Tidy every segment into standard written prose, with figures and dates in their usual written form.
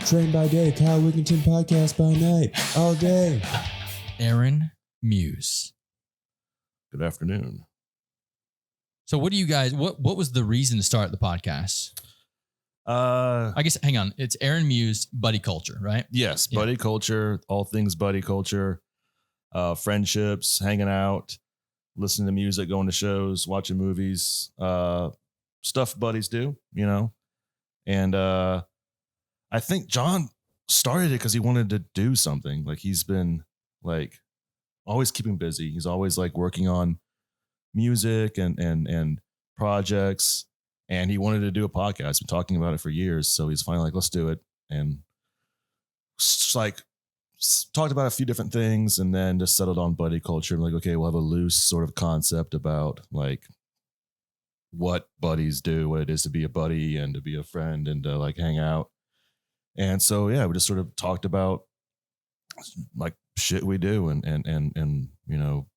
Train by day, Kyle Wigington podcast by night, all day. Aaron Muse. Good afternoon. So what do you guys, what was the reason to start the podcast? I guess, hang on. It's Aaron Muse, buddy culture, right? Yes, buddy culture, all things buddy culture, friendships, hanging out, listening to music, going to shows, watching movies, stuff buddies do, you know? And I think John started it because he wanted to do something. Like he's been like always keeping busy. He's always like working on music and projects. And he wanted to do a podcast. Been talking about it for years. So he's finally like, let's do it. And like talked about a few different things and then just settled on buddy culture. I'm like, okay, we'll have a loose sort of concept about like what buddies do, what it is to be a buddy and to be a friend and to like hang out. And so, yeah, we just sort of talked about like shit we do and you know,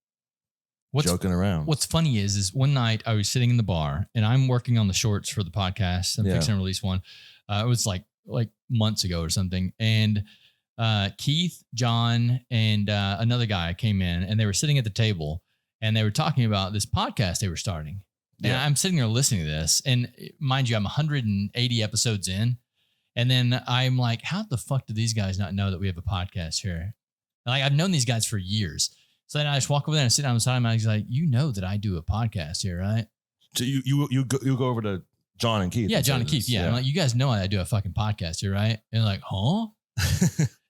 joking around. What's funny is one night I was sitting in the bar and I'm working on the shorts for the podcast. I'm fixing to release one. It was like months ago or something. And Keith, John, and another guy came in and they were sitting at the table and they were talking about this podcast they were starting. And I'm sitting there listening to this. And mind you, I'm 180 episodes in. And then I'm like, how the fuck do these guys not know that we have a podcast here? Like I've known these guys for years. So then I just walk over there and sit down beside him. I was like, you know that I do a podcast here, right? So you go over to John and Keith. Yeah, John and Keith. Yeah. I'm like, you guys know I do a fucking podcast here, right? And they're like, huh?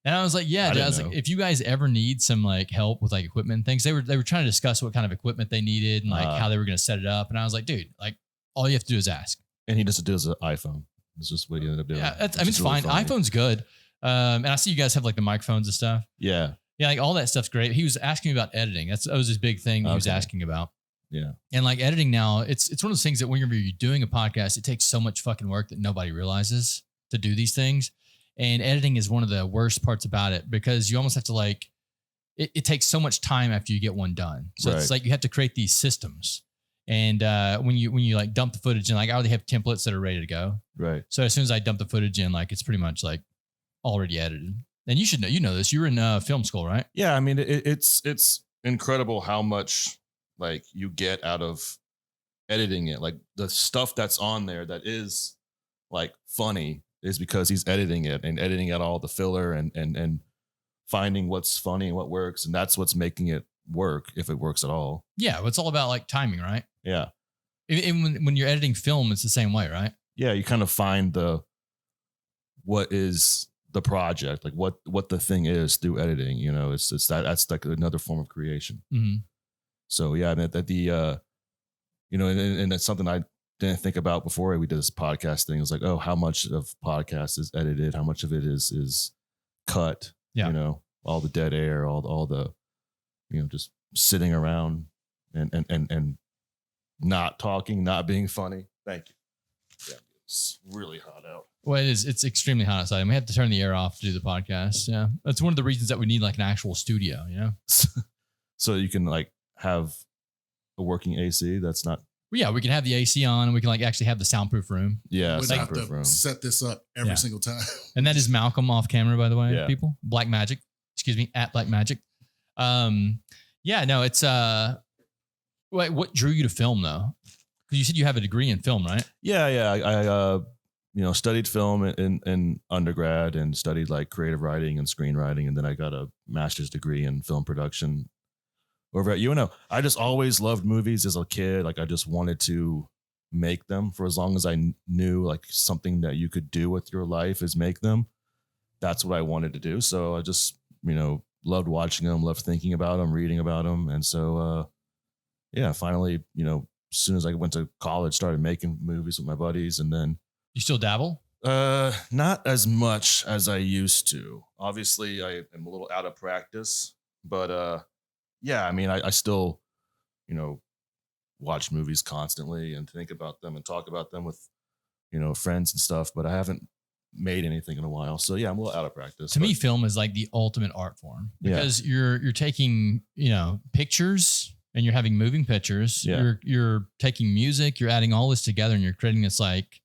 And I was like, yeah, dude. I was like, if you guys ever need some like help with like equipment and things, they were trying to discuss what kind of equipment they needed and like how they were going to set it up. And I was like, dude, like all you have to do is ask. And he just does an iPhone. It's just what he ended up doing. Yeah, it's fine. Really iPhone's good. And I see you guys have like the microphones and stuff. Yeah. Yeah, like all that stuff's great. He was asking me about editing. That was his big thing he was asking about. Yeah. And like editing now, it's one of those things that whenever you're doing a podcast, it takes so much fucking work that nobody realizes to do these things. And editing is one of the worst parts about it because you almost have to like, it takes so much time after you get one done. So it's like you have to create these systems. And when you like dump the footage in, like I already have templates that are ready to go. Right. So as soon as I dump the footage in, like it's pretty much like already edited. And you should know, you know this. You were in film school, right? Yeah, I mean, it's incredible how much like you get out of editing it. Like the stuff that's on there that is like funny is because he's editing it and editing out all the filler and finding what's funny and what works, and that's what's making it work if it works at all. Yeah, it's all about like timing, right? Yeah. And when you're editing film, it's the same way, right? Yeah, you kind of find what is the project, like what the thing is through editing, you know, it's that's like another form of creation. Mm-hmm. So yeah, that the you know, and that's something I didn't think about before we did this podcast thing. It was like, oh, how much of podcast is edited? How much of it is cut? Yeah. You know, all the dead air, all the, you know, just sitting around and not talking, not being funny. Thank you. Yeah, it's really hot out. Well, it is. It's extremely hot outside. And we have to turn the air off to do the podcast. Yeah. That's one of the reasons that we need like an actual studio, you know? So you can like have a working AC. That's not. Well, yeah, we can have the AC on and we can like actually have the soundproof room. Yeah. We'd have to set this up every single time. And that is Malcolm off camera, by the way, Yeah. people. Black Magic. Excuse me, at Black Magic. Yeah, no, it's wait, what drew you to film though? Because you said you have a degree in film, right? Yeah. I you know, studied film in undergrad and studied like creative writing and screenwriting. And then I got a master's degree in film production over at UNO. I just always loved movies as a kid. Like I just wanted to make them for as long as I knew like something that you could do with your life is make them. That's what I wanted to do. So I just, you know, loved watching them, loved thinking about them, reading about them. And so, yeah, finally, you know, as soon as I went to college, started making movies with my buddies. And then, You still dabble? not as much as I used to. Obviously, I am a little out of practice, but yeah, I mean, I still, you know, watch movies constantly and think about them and talk about them with, you know, friends and stuff. But I haven't made anything in a while, so yeah, I'm a little out of practice. To me, film is like the ultimate art form because you're taking, you know, pictures and you're having moving pictures. Yeah. You're taking music, you're adding all this together, and you're creating this like.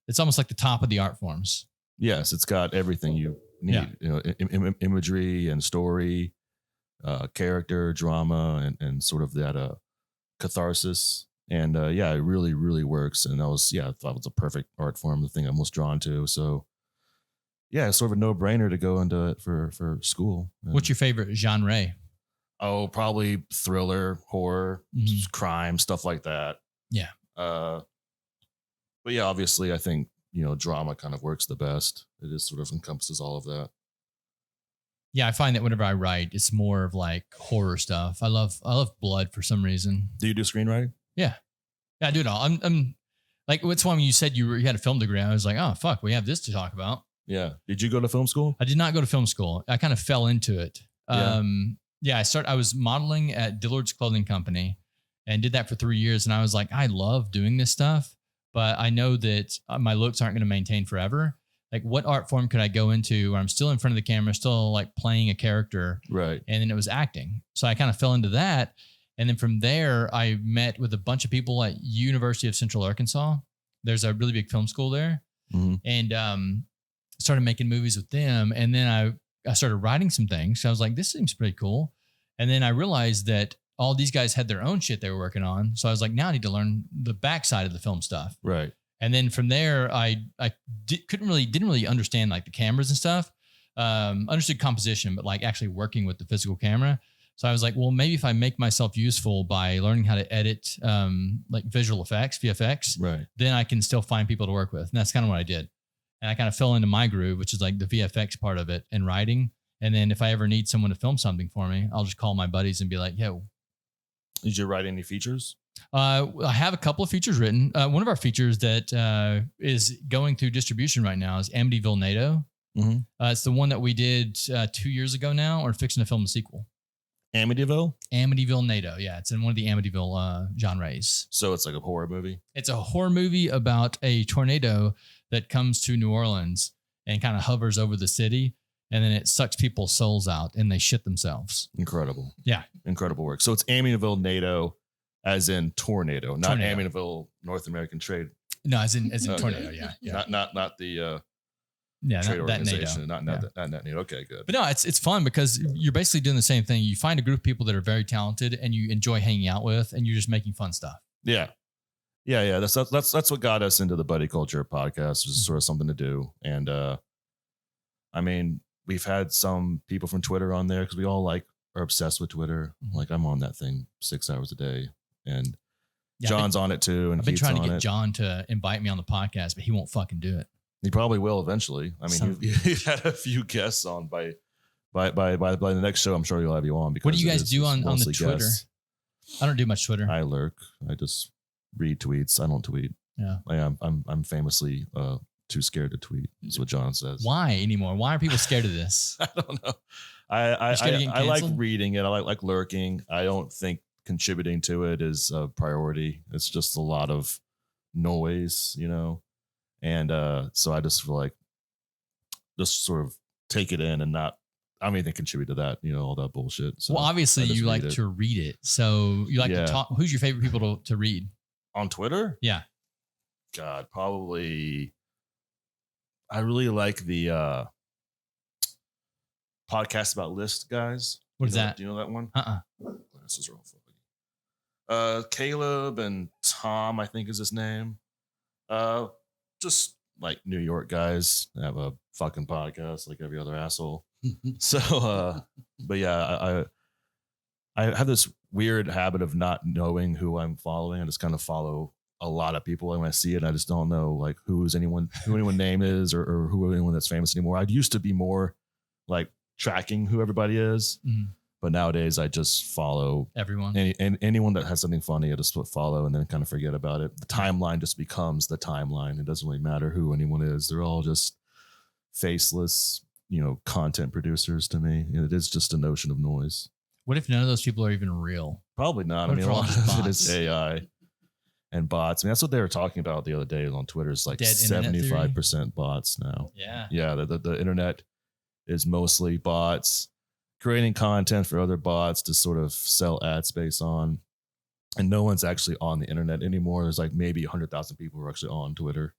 It's almost like the top of the art forms. Yes, it's got everything you need. Yeah. You know, imagery and story, character, drama, and sort of that catharsis. And yeah, it really, really works. And I thought it was a perfect art form, the thing I'm most drawn to. So yeah, it's sort of a no-brainer to go into it for school. And, What's your favorite genre? oh, probably thriller, horror, crime, stuff like that. Yeah. But yeah, obviously, I think, you know, drama kind of works the best. It just sort of encompasses all of that. Yeah, I find that whenever I write, it's more of like horror stuff. I love blood for some reason. Do you do screenwriting? Yeah, I do it all. I'm like, what's when you said you had a film degree? I was like, oh fuck, we have this to talk about. Yeah. Did you go to film school? I did not go to film school. I kind of fell into it. Yeah. I was modeling at Dillard's Clothing Company and did that for 3 years. And I was like, I love doing this stuff, but I know that my looks aren't going to maintain forever. Like, what art form could I go into where I'm still in front of the camera, still like playing a character? Right. And then it was acting. So I kind of fell into that. And then from there, I met with a bunch of people at University of Central Arkansas. There's a really big film school there. And started making movies with them. And then I started writing some things. So I was like, this seems pretty cool. And then I realized that all these guys had their own shit they were working on. So I was like, now I need to learn the backside of the film stuff. Right. And then from there, I didn't really understand like the cameras and stuff. Understood composition, but like actually working with the physical camera. So I was like, well, maybe if I make myself useful by learning how to edit like visual effects, VFX, Right. then I can still find people to work with. And that's kind of what I did. And I kind of fell into my groove, which is like the VFX part of it and writing. And then if I ever need someone to film something for me, I'll just call my buddies and be like, yo. Did you write any features? I have a couple of features written. One of our features that is going through distribution right now is Amityvillenado. It's the one that we did 2 years ago now, or fixing to film a sequel. Amityville? Amityvillenado. Yeah, it's in one of the Amityville genres. So it's like a horror movie? It's a horror movie about a tornado that comes to New Orleans and kind of hovers over the city. And then it sucks people's souls out and they shit themselves. Incredible. Yeah. Incredible work. So it's Amityvillenado as in tornado, not Tornado. Amityville North American Trade. No, as in Okay. tornado. Yeah. Not the not trade that organization. NATO. Not that NATO. Okay, good. But no, it's fun because you're basically doing the same thing. You find a group of people that are very talented and you enjoy hanging out with, and you're just making fun stuff. Yeah. That's what got us into the Buddy Culture podcast, was sort of something to do. And I mean, we've had some people from Twitter on there because we all are obsessed with Twitter. Like, I'm on that thing 6 hours a day, and John's on it too. And I've been Keith's trying to on get it. John to invite me on the podcast, but he won't fucking do it. He probably will eventually. I mean, you've had a few guests on by the next show. I'm sure you'll have you on. Because what do you guys do on the mostly Twitter? guests. I don't do much Twitter. I lurk. I just read tweets. I don't tweet. Yeah. I'm famously too scared to tweet. Is what John says. Why anymore? Why are people scared of this? I don't know. I like canceled? reading it. I like lurking. I don't think contributing to it is a priority. It's just a lot of noise, you know. And so I just feel like just sort of take it in and not, I don't even contribute to that, you know, all that bullshit. So well, obviously you like to read it. So you like to talk. Who's your favorite people to read? On Twitter? Yeah. God, probably. I really like the podcast about list guys. What is that? Do you know that one? This is wrong. Caleb and Tom, I think is his name. Just like New York guys have a fucking podcast like every other asshole. So, but yeah, I have this weird habit of not knowing who I'm following. I just kind of follow a lot of people, and when I see it, I just don't know like who anyone's name is or who anyone that's famous anymore. I used to be more like tracking who everybody is, but nowadays I just follow everyone. Anyone that has something funny, I just follow and then kind of forget about it. The timeline just becomes the timeline. It doesn't really matter who anyone is. They're all just faceless, you know, content producers to me. It is just a notion of noise. What if none of those people are even real? Probably not. What I mean, if a lot they're all just of it is bots? AI and bots. I mean, that's what they were talking about the other day on Twitter. It's like Dead internet theory? 75% bots now. Yeah. Yeah. The internet is mostly bots creating content for other bots to sort of sell ad space on. And no one's actually on the internet anymore. There's like maybe 100,000 people who are actually on Twitter.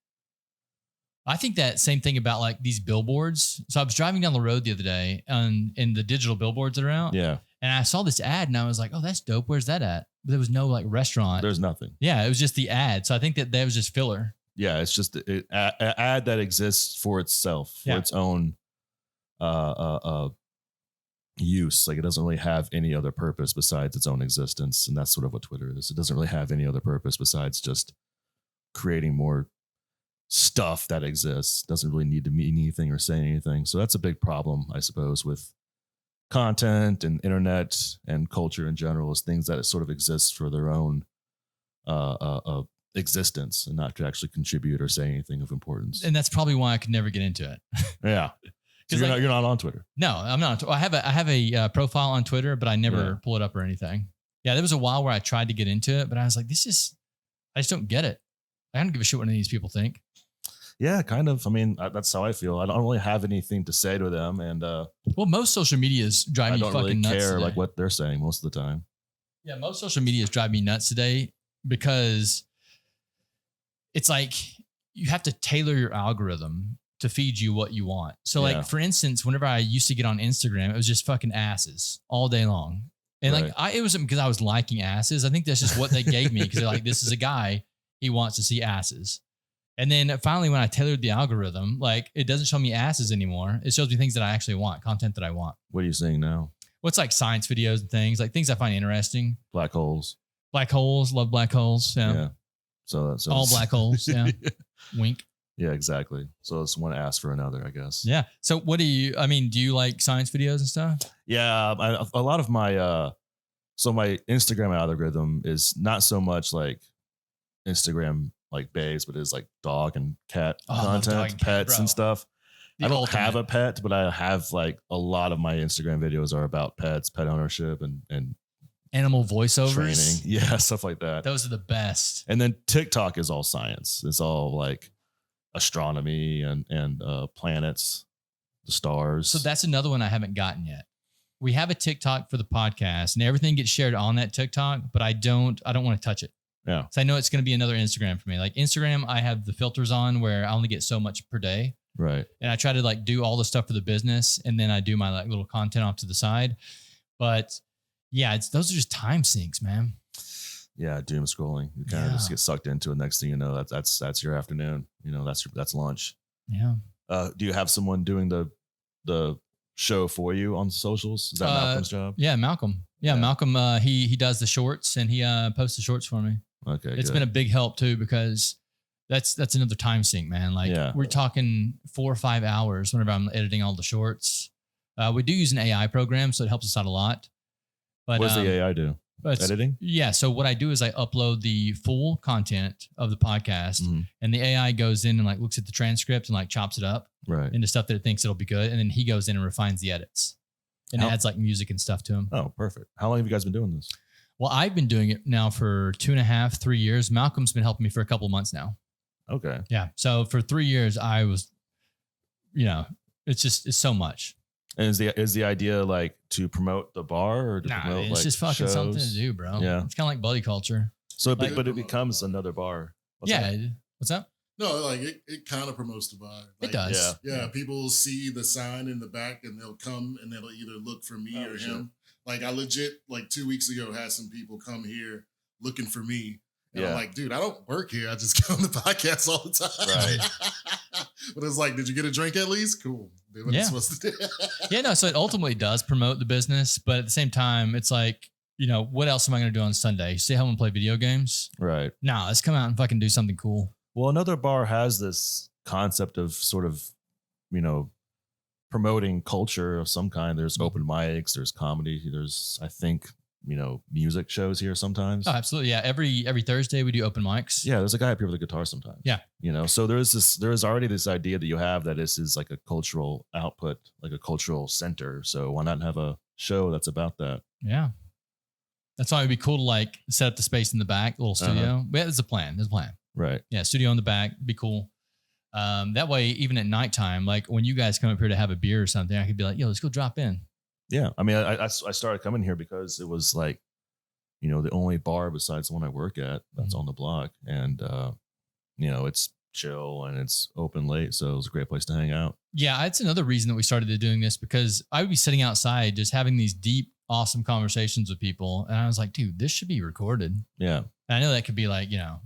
I think that same thing about like these billboards. So I was driving down the road the other day in the digital billboards that are out. Yeah. And I saw this ad and I was like, oh, that's dope. Where's that at? But there was no like restaurant. There's nothing. Yeah. It was just the ad. So I think that was just filler. Yeah. It's just an ad that exists for itself, for its own use. Like it doesn't really have any other purpose besides its own existence. And that's sort of what Twitter is. It doesn't really have any other purpose besides just creating more stuff that exists. Doesn't really need to mean anything or say anything. So that's a big problem, I suppose, with content and internet and culture in general, is things that it sort of exists for their own existence and not to actually contribute or say anything of importance. And that's probably why I could never get into it. Yeah. So you're not on Twitter. No, I'm not. I have a profile on Twitter, but I never pull it up or anything. Yeah, there was a while where I tried to get into it, but I was like, I just don't get it. I don't give a shit what any of these people think. Yeah, kind of. I mean, that's how I feel. I don't really have anything to say to them, and well, most social medias drive me fucking nuts. I don't really care like what they're saying most of the time. Yeah, most social medias drive me nuts today because it's like you have to tailor your algorithm to feed you what you want. So, like for instance, whenever I used to get on Instagram, it was just fucking asses all day long, and like it wasn't because I was liking asses. I think that's just what they gave me because they're like, this is a guy, he wants to see asses. And then finally, when I tailored the algorithm, like it doesn't show me asses anymore. It shows me things that I actually want, content that I want. What are you saying now? Well, it's like science videos and things, like things I find interesting. Black holes. Black holes. Love black holes. Yeah. So that's all black holes. Yeah. Wink. Yeah, exactly. So it's one ass for another, I guess. Yeah. So what do you like science videos and stuff? Yeah. A lot of my, so my Instagram algorithm is not so much like Instagram like babes, but it's like dog and cat content, pets and stuff. I don't have a pet, but I have like a lot of my Instagram videos are about pets, pet ownership, and animal voiceovers, training. Yeah, stuff like that. Those are the best. And then TikTok is all science. It's all like astronomy and planets, the stars. So that's another one I haven't gotten yet. We have a TikTok for the podcast, and everything gets shared on that TikTok, but I don't want to touch it. Yeah. So I know it's going to be another Instagram for me. Like Instagram, I have the filters on where I only get so much per day. Right. And I try to like do all the stuff for the business, and then I do my like little content off to the side. But yeah, those are just time sinks, man. Yeah, doom scrolling. You kind of just get sucked into it. Next thing you know, that's your afternoon. You know, that's lunch. Yeah. Do you have someone doing the show for you on socials? Is that Malcolm's job? Yeah, Malcolm. Yeah, Malcolm. He does the shorts, and he posts the shorts for me. Okay, it's been a big help too, because that's another time sink, man. Like we're talking 4 or 5 hours whenever I'm editing all the shorts. We do use an AI program, so it helps us out a lot. But what does the AI do? Editing? Yeah. So what I do is I upload the full content of the podcast, and the AI goes in and like looks at the transcript and like chops it up into stuff that it thinks it'll be good, and then he goes in and refines the edits and adds like music and stuff to them. Oh, perfect. How long have you guys been doing this? Well, I've been doing it now for 2.5, 3 years. Malcolm's been helping me for a couple of months now. Okay. Yeah. So for 3 years, I was, it's so much. And is the idea like to promote the bar or to promote it's like just fucking shows? Something to do, bro. Yeah. It's kind of like buddy culture. So, but it becomes another bar. What's up? No, like it kind of promotes the bar. Like, it does. Yeah. People see the sign in the back and they'll come and they'll either look for me or him. Like I legit, like 2 weeks ago, had some people come here looking for me. And I'm like, dude, I don't work here. I just get on the podcast all the time. Right. But it's like, did you get a drink at least? Cool. Did what you're supposed to do. So it ultimately does promote the business. But at the same time, it's like, what else am I going to do on Sunday? Stay home and play video games? Right. Nah, let's come out and fucking do something cool. Well, another bar has this concept of sort of, promoting culture of some kind. There's open mics, there's comedy, there's, I think, music shows here sometimes. Oh, absolutely. Yeah. Every Thursday we do open mics. Yeah. There's a guy up here with a guitar sometimes. Yeah. So there's already this idea that you have that this is like a cultural output, like a cultural center. So why not have a show that's about that? Yeah. That's why it'd be cool to like set up the space in the back, a little studio. Yeah, there's a plan. Right. Yeah. Studio in the back. Be cool. That way, even at nighttime, like when you guys come up here to have a beer or something, I could be like, yo, let's go drop in. Yeah. I mean, I started coming here because it was like, the only bar besides the one I work at that's on the block. And, it's chill and it's open late. So it was a great place to hang out. Yeah, it's another reason that we started doing this, because I would be sitting outside just having these deep, awesome conversations with people. And I was like, dude, this should be recorded. Yeah. And I know that could be like, I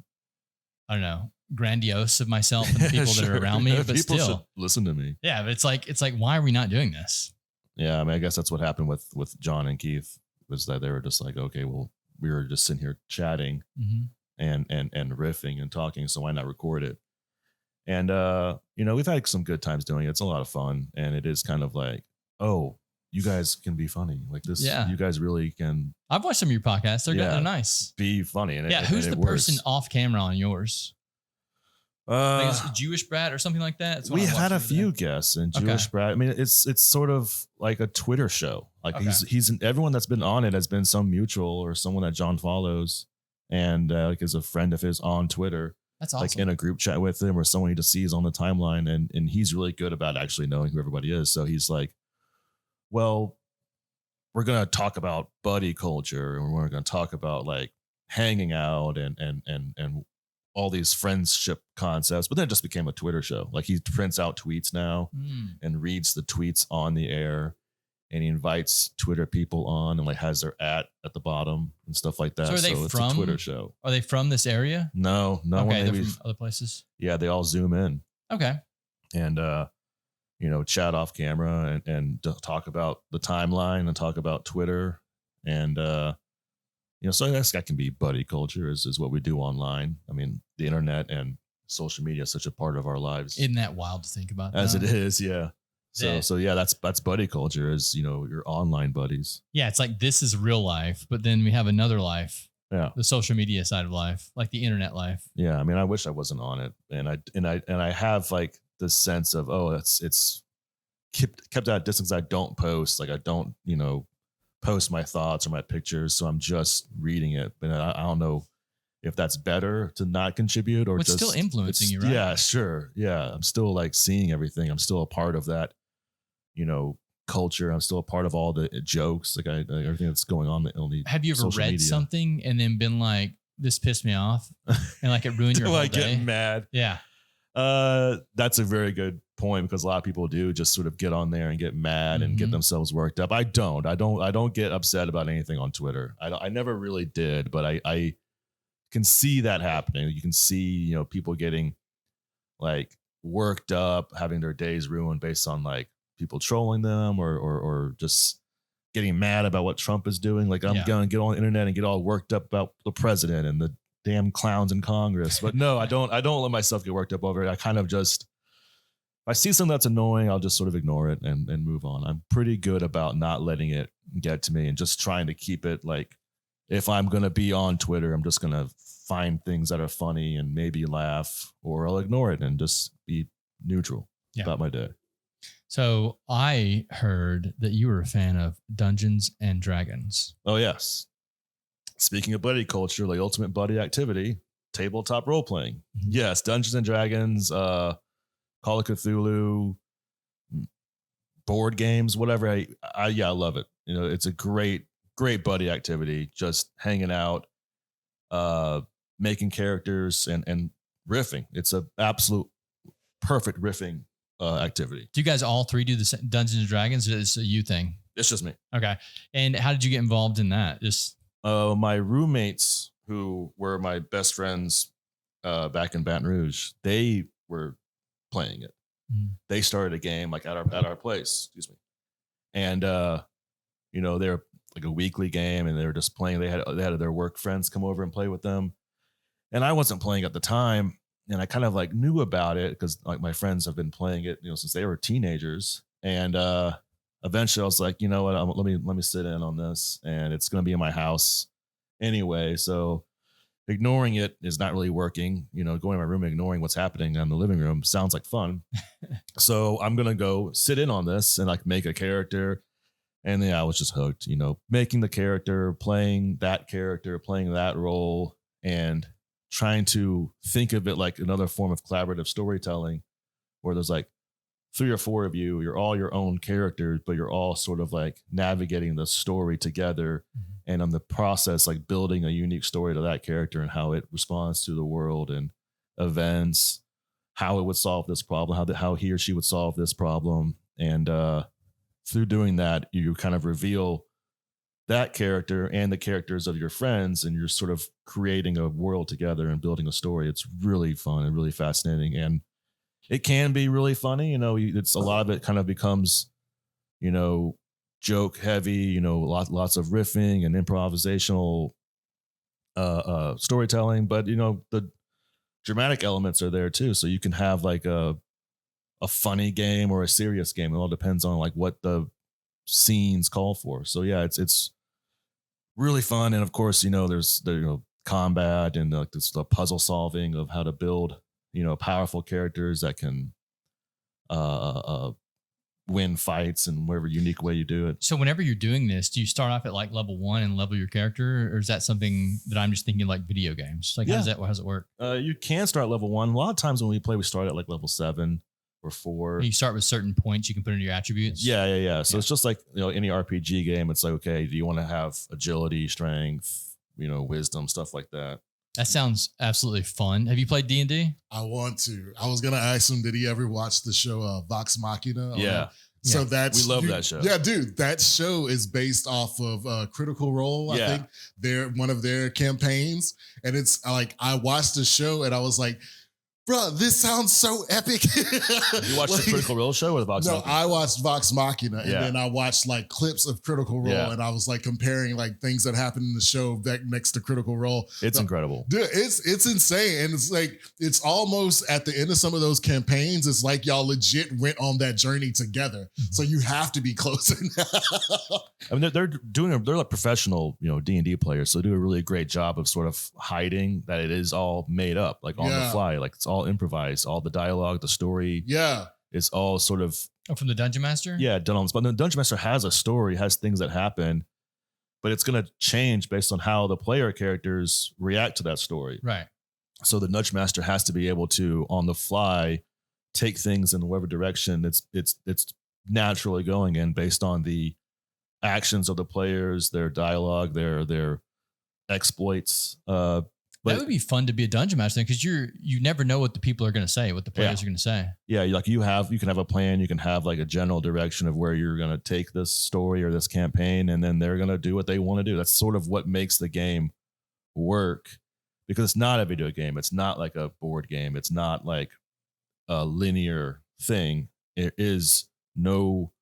don't know, grandiose of myself and the people that are around me, but people still should listen to me. Yeah, but it's like, why are we not doing this? Yeah. I mean, I guess that's what happened with John and Keith, was that they were just like, okay, well, we were just sitting here chatting and riffing and talking. So why not record it? And, we've had some good times doing it. It's a lot of fun. And it is kind of like, oh, you guys can be funny like this. Yeah. You guys really can. I've watched some of your podcasts. They're good. They're nice. Be funny. And who's the person off camera on yours? I think it's Jewish Brat or something like that. We had a few guests, and Jewish Brat. I mean, it's sort of like a Twitter show. Like he's everyone that's been on it has been some mutual or someone that John follows, and like is a friend of his on Twitter. That's awesome. Like in a group chat with him or someone he just sees on the timeline, and he's really good about actually knowing who everybody is. So he's like, well, we're gonna talk about buddy culture, and we're gonna talk about like hanging out and all these friendship concepts, but then it just became a Twitter show. Like he prints out tweets now and reads the tweets on the air, and he invites Twitter people on and like has their at the bottom and stuff like that. So are they it's a Twitter show. Are they from this area? No. Okay, they're from other places. Yeah, they all zoom in. Okay. And chat off camera and talk about the timeline and talk about Twitter. And so I guess that can be buddy culture is what we do online. I mean, the internet and social media is such a part of our lives. Isn't that wild to think about? As it is, yeah. So yeah, that's buddy culture is, your online buddies. Yeah, it's like this is real life, but then we have another life. Yeah. The social media side of life, like the internet life. Yeah, I mean, I wish I wasn't on it. And I have like this sense of, it's kept at a distance. I don't post, like I don't, post my thoughts or my pictures, so I'm just reading it. But I don't know if that's better to not contribute or it's just still influencing you, right? Yeah, sure. Yeah, I'm still like seeing everything. I'm still a part of that, culture. I'm still a part of all the jokes, like everything that's going on. Have you ever read something and then been like, "This pissed me off," and like it ruined your whole day? Get mad? Yeah. That's a very good point, because a lot of people do just sort of get on there and get mad and get themselves worked up. I don't get upset about anything on Twitter. I never really did, but I can see that happening. You can see, people getting like worked up, having their days ruined based on like people trolling them or just getting mad about what Trump is doing. Like I'm going to get on the internet and get all worked up about the president and the damn clowns in Congress. But no, I don't let myself get worked up over it. I kind of just, if I see something that's annoying, I'll just sort of ignore it and move on. I'm pretty good about not letting it get to me and just trying to keep it like, if I'm going to be on Twitter, I'm just going to find things that are funny and maybe laugh, or I'll ignore it and just be neutral about my day. So I heard that you were a fan of Dungeons and Dragons. Oh, yes. Speaking of buddy culture, the ultimate buddy activity, tabletop role playing. Yes, Dungeons and Dragons, Call of Cthulhu, board games, whatever. I love it. It's a great buddy activity. Just hanging out, making characters and riffing. It's an absolute perfect riffing activity. Do you guys all three do the Dungeons and Dragons? Or is it a you thing? It's just me. Okay. And how did you get involved in that? Just my roommates, who were my best friends back in Baton Rouge, they were playing it. They started a game like at our place, excuse me. And they're like a weekly game, and they were just playing. They had their work friends come over and play with them. And I wasn't playing at the time, and I kind of like knew about it because like my friends have been playing it, since they were teenagers. And eventually I was like, you know what, let me sit in on this, and it's going to be in my house anyway. So ignoring it is not really working. Going to my room and ignoring what's happening in the living room sounds like fun. So I'm going to go sit in on this and like make a character. And then I was just hooked, making the character, playing that role, and trying to think of it like another form of collaborative storytelling, where there's like 3 or 4 of you, you're all your own characters, but you're all sort of like navigating the story together. And on the process, like building a unique story to that character and how it responds to the world and events. how it would solve this problem, how he or she would solve this problem. And through doing that, you kind of reveal that character and the characters of your friends, and you're sort of creating a world together and building a story. It's really fun and really fascinating. And it can be really funny. It's a lot of it kind of becomes, joke heavy, lots of riffing and improvisational storytelling, but the dramatic elements are there too. So you can have like a funny game or a serious game. It all depends on like what the scenes call for. So yeah, it's really fun. And of course, there's the combat and the puzzle solving of how to build, powerful characters that can win fights and whatever unique way you do it. So whenever you're doing this, do you start off at like level 1 and level your character, or is that something that I'm just thinking like video games? Like how does it work? You can start level 1. A lot of times when we play, we start at like level 7 or 4. And you start with certain points you can put into your attributes. Yeah. So it's just like, any RPG game. It's like, okay, do you want to have agility, strength, wisdom, stuff like that? That sounds absolutely fun. Have you played D&D? I want to. I was gonna ask him, did he ever watch the show Vox Machina? Yeah. So we love that show. Yeah, dude, that show is based off of Critical Role. I think they're one of their campaigns, and it's like I watched the show and I was like, bro, this sounds so epic. You watched the Critical Role show or the Vox Machina? No, I watched Vox Machina, and then I watched like clips of Critical Role, and I was like comparing like things that happened in the show back next to Critical Role. It's incredible. Dude, it's insane. And it's like, it's almost at the end of some of those campaigns, it's like y'all legit went on that journey together. So you have to be close enough. I mean, they're like professional, D&D players. So they do a really great job of sort of hiding that it is all made up, like on the fly. Like it's all improvised, all the dialogue, the story. Yeah. It's all sort of. Oh, from the Dungeon Master? Yeah, done on the spot. The Dungeon Master has a story, has things that happen, but it's going to change based on how the player characters react to that story. Right. So the Dungeon Master has to be able to, on the fly, take things in whatever direction it's naturally going in based on the actions of the players, their dialogue, their exploits. That would be fun to be a dungeon master because you never know what the people are going to say, what the players are going to say. Yeah, like you can have a plan, you can have like a general direction of where you're going to take this story or this campaign, and then they're going to do what they want to do. That's sort of what makes the game work, because it's not a video game. It's not like a board game. It's not like a linear thing. It is no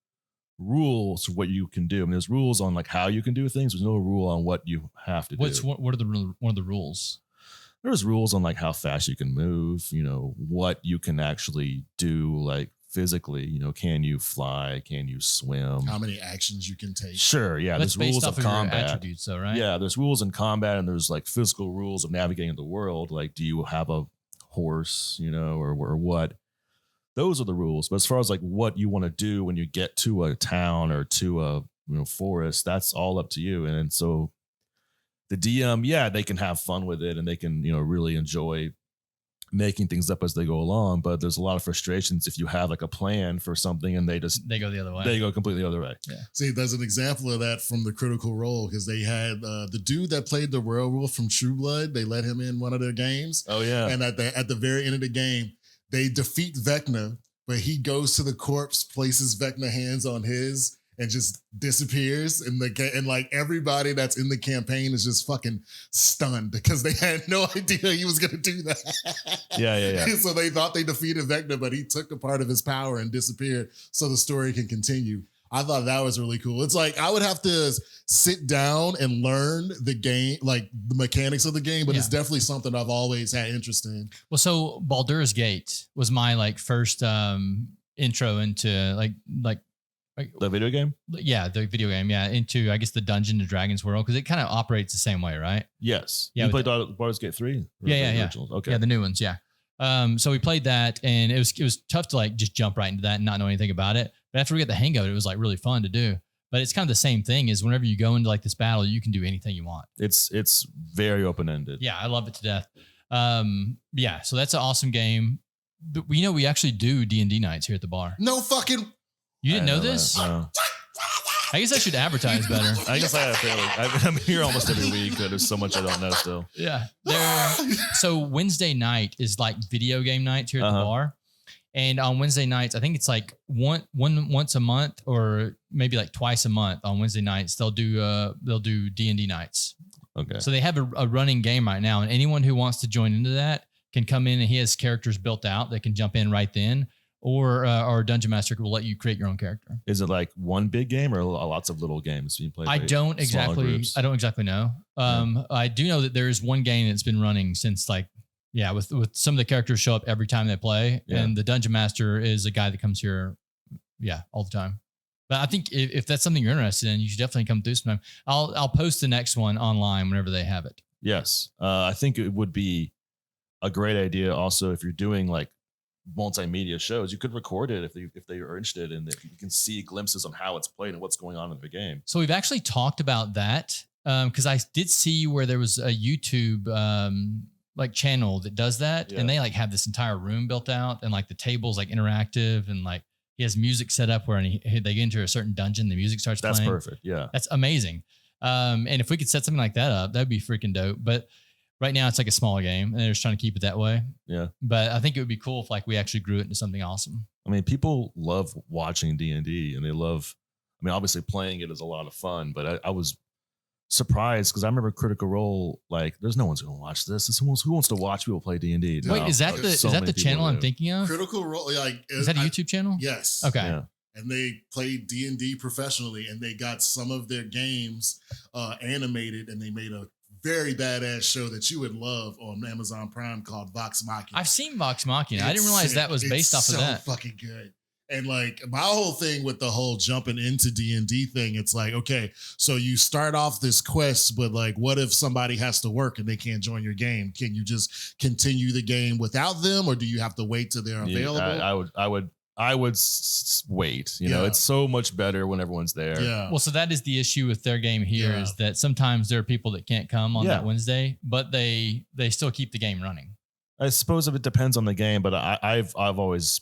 rules for what you can do. I mean, there's rules on like how you can do things. There's no rule on what you have to do. What are one of the rules? There's rules on like how fast you can move, what you can actually do, like physically, can you fly? Can you swim? How many actions you can take? Sure. Yeah. That's there's rules based off of combat. your attributes though, right? Yeah. There's rules in combat, and there's like physical rules of navigating the world. Like, do you have a horse, or what? Those are the rules. But as far as like what you want to do when you get to a town or to a forest, that's all up to you. And so the DM, they can have fun with it, and they can, really enjoy making things up as they go along. But there's a lot of frustrations if you have like a plan for something and they go the other way. They go completely the other way. Yeah. See, there's an example of that from the Critical Role, because they had the dude that played the werewolf from True Blood. They let him in one of their games. Oh yeah. And at the very end of the game, they defeat Vecna, but he goes to the corpse, places Vecna hands on his, and just disappears. And like everybody that's in the campaign is just fucking stunned because they had no idea he was gonna do that. Yeah. So they thought they defeated Vecna, but he took a part of his power and disappeared so the story can continue. I thought that was really cool. It's like I would have to sit down and learn the game, like the mechanics of the game, but it's definitely something I've always had interest in. Well, so Baldur's Gate was my like first intro into like the video game. Yeah, the video game. Yeah, into I guess the Dungeons and Dragons world, because it kind of operates the same way, right? Yes. Yeah, you played Baldur's Gate 3? Yeah. Okay. Yeah, the new ones. Yeah. So we played that, and it was tough to like just jump right into that and not know anything about it. But after we get the hang of it, it was like really fun to do. But it's kind of the same thing as whenever you go into like this battle, you can do anything you want. It's very open-ended. Yeah, I love it to death. Yeah, so that's an awesome game. But we actually do D&D nights here at the bar. No fucking. You didn't know this? No. I guess I should advertise better. I guess I have fairly. I'm here almost every week, but there's so much I don't know still. Yeah. So Wednesday night is like video game nights here at the bar. And on Wednesday nights, I think it's like once a month or maybe like twice a month on Wednesday nights, they'll do D&D nights. Okay. So they have a running game right now, and anyone who wants to join into that can come in, and he has characters built out that can jump in right then. Or our Dungeon Master will let you create your own character. Is it like one big game or lots of little games being played? I don't exactly know. I do know that there is one game that's been running since with some of the characters show up every time they play, and the Dungeon Master is a guy that comes here, all the time. But I think if that's something you're interested in, you should definitely come through sometime. I'll post the next one online whenever they have it. Yes, I think it would be a great idea. Also, if you're doing like multimedia shows, you could record it if they are interested, and if you can see glimpses on how it's played and what's going on in the game. So we've actually talked about that because I did see where there was a YouTube like channel that does that, and they like have this entire room built out, and like the table's like interactive, and like he has music set up where they get into a certain dungeon, the music starts playing. That's perfect. Yeah, that's amazing. And if we could set something like that up, that'd be freaking dope. But right now, it's like a small game, and they're just trying to keep it that way. Yeah. But I think it would be cool if like we actually grew it into something awesome. I mean, people love watching D&D, and they love, I mean, obviously playing it is a lot of fun, but I was surprised because I remember Critical Role, like, there's no one's going to watch this. Who wants to watch people play D&D? Wait, is that the channel I'm thinking of? Critical Role, like, is that a YouTube channel? Yes. Okay. Yeah. And they played D&D professionally, and they got some of their games animated, and they made a very badass show that you would love on Amazon Prime called Vox Machina. I've seen Vox Machina. I didn't realize that was based off of that. It's so fucking good. And like my whole thing with the whole jumping into D&D thing, it's like, okay, so you start off this quest, but like, what if somebody has to work and they can't join your game? Can you just continue the game without them, or do you have to wait till they're available? I would wait. You know, it's so much better when everyone's there. Yeah. Well, so that is the issue with their game here is that sometimes there are people that can't come on that Wednesday, but they still keep the game running. I suppose if it depends on the game, but I've always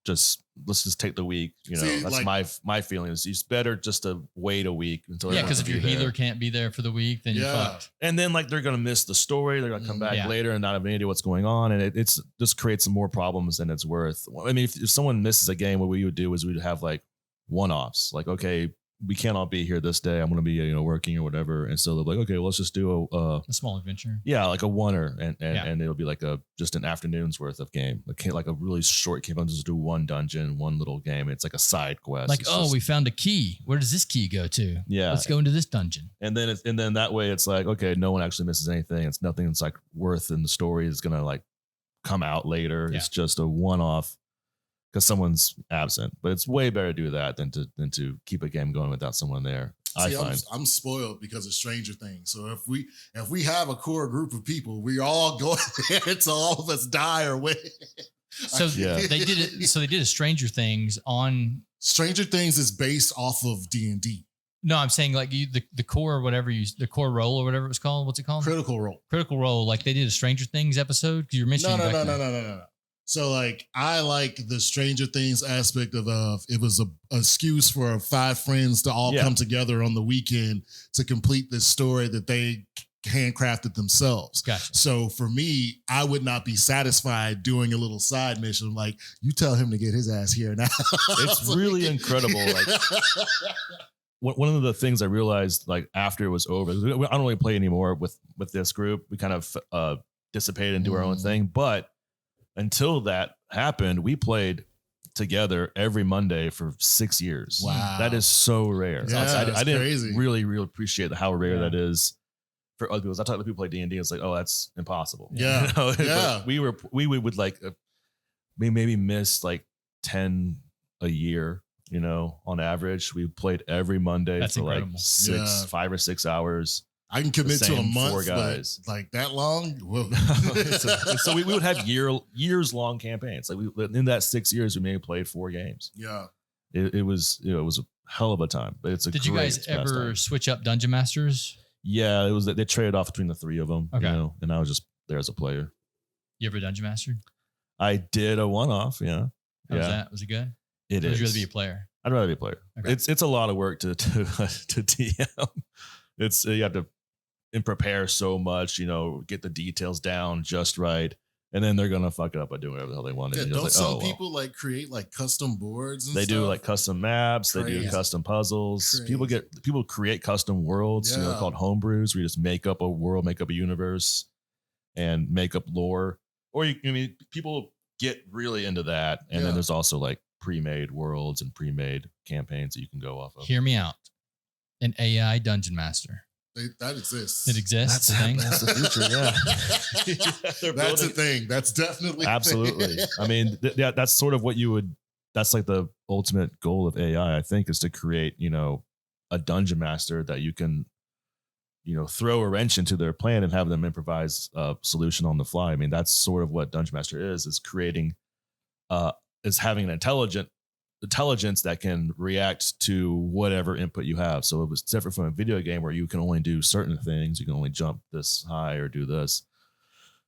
just let's just take the week. You know, that's my feeling is it's better just to wait a week until because if your healer can't be there for the week, then you're fucked. And then like they're gonna miss the story. They're gonna come back later and not have any idea what's going on, and it's just creates some more problems than it's worth. I mean, if someone misses a game, what we would do is we'd have like one-offs, like okay, we can't all be here this day. I'm going to be, working or whatever. And so they're like, okay, well, let's just do a small adventure. Yeah. Like a oneer. And it'll be like just an afternoon's worth of game. Like a really short game. I'll just do one dungeon, one little game. It's like a side quest. Like, we found a key. Where does this key go to? Yeah. Let's go into this dungeon. And then that way it's like, okay, no one actually misses anything. It's nothing that's like worth in the story is going to like come out later. Yeah. It's just a one-off. Because someone's absent, but it's way better to do that than to keep a game going without someone there. I'm spoiled because of Stranger Things. So if we have a core group of people, we all go there to all of us die or win. So they did it. So they did a Stranger Things on. Stranger Things is based off of D&D. No, I'm saying like the core or whatever the core role or whatever it was called. What's it called? Critical Role. Like they did a Stranger Things episode because you're mentioning. No. So like I like the Stranger Things aspect of it was a excuse for 5 friends to all come together on the weekend to complete this story that they handcrafted themselves. Gotcha. So for me, I would not be satisfied doing a little side mission like you tell him to get his ass here now. It's really incredible. Like one of the things I realized like after it was over, I don't really play anymore with this group. We kind of dissipate and do our own thing, but until that happened, we played together every Monday for 6 years. Wow. That is so rare. Yeah, I didn't really appreciate how rare that is for other people. I talk to people play D&D. It's like, oh, that's impossible. Yeah. Yeah. we would like maybe miss like 10 a year, on average. We played every Monday for incredible. Like 5 or 6 hours. I can commit to a month, 4 guys. But like that long. So we would have years long campaigns. Like in that 6 years, we maybe played 4 games. Yeah, it was a hell of a time. But it's a. Did you guys ever switch up Dungeon Masters? Yeah, it was. They traded off between the 3 of them. Okay, and I was just there as a player. You ever Dungeon Mastered? I did a one-off. Yeah. How was that? Was it good? It is. Would you rather be a player? I'd rather be a player. Okay. It's a lot of work to DM. It's you have to prepare so much, get the details down just right. And then they're gonna fuck it up by doing whatever the hell they want. Yeah, And don't some people like create like custom boards? And they stuff? do like custom maps. They do Crazy. custom puzzles. Crazy. People create custom worlds. Yeah. Called homebrews, where you just make up a world, make up a universe, and make up lore. Or people get really into that. And then there's also like pre-made worlds and pre-made campaigns that you can go off of. Hear me out. An AI dungeon master. That exists. It exists. That's the future. Yeah, That's a thing. That's definitely absolutely. I mean, that's sort of what you would. That's like the ultimate goal of AI. I think is to create, a dungeon master that you can, throw a wrench into their plan and have them improvise a solution on the fly. I mean, that's sort of what dungeon master is creating, is having an intelligence that can react to whatever input you have. So it was different from a video game where you can only do certain things. You can only jump this high or do this.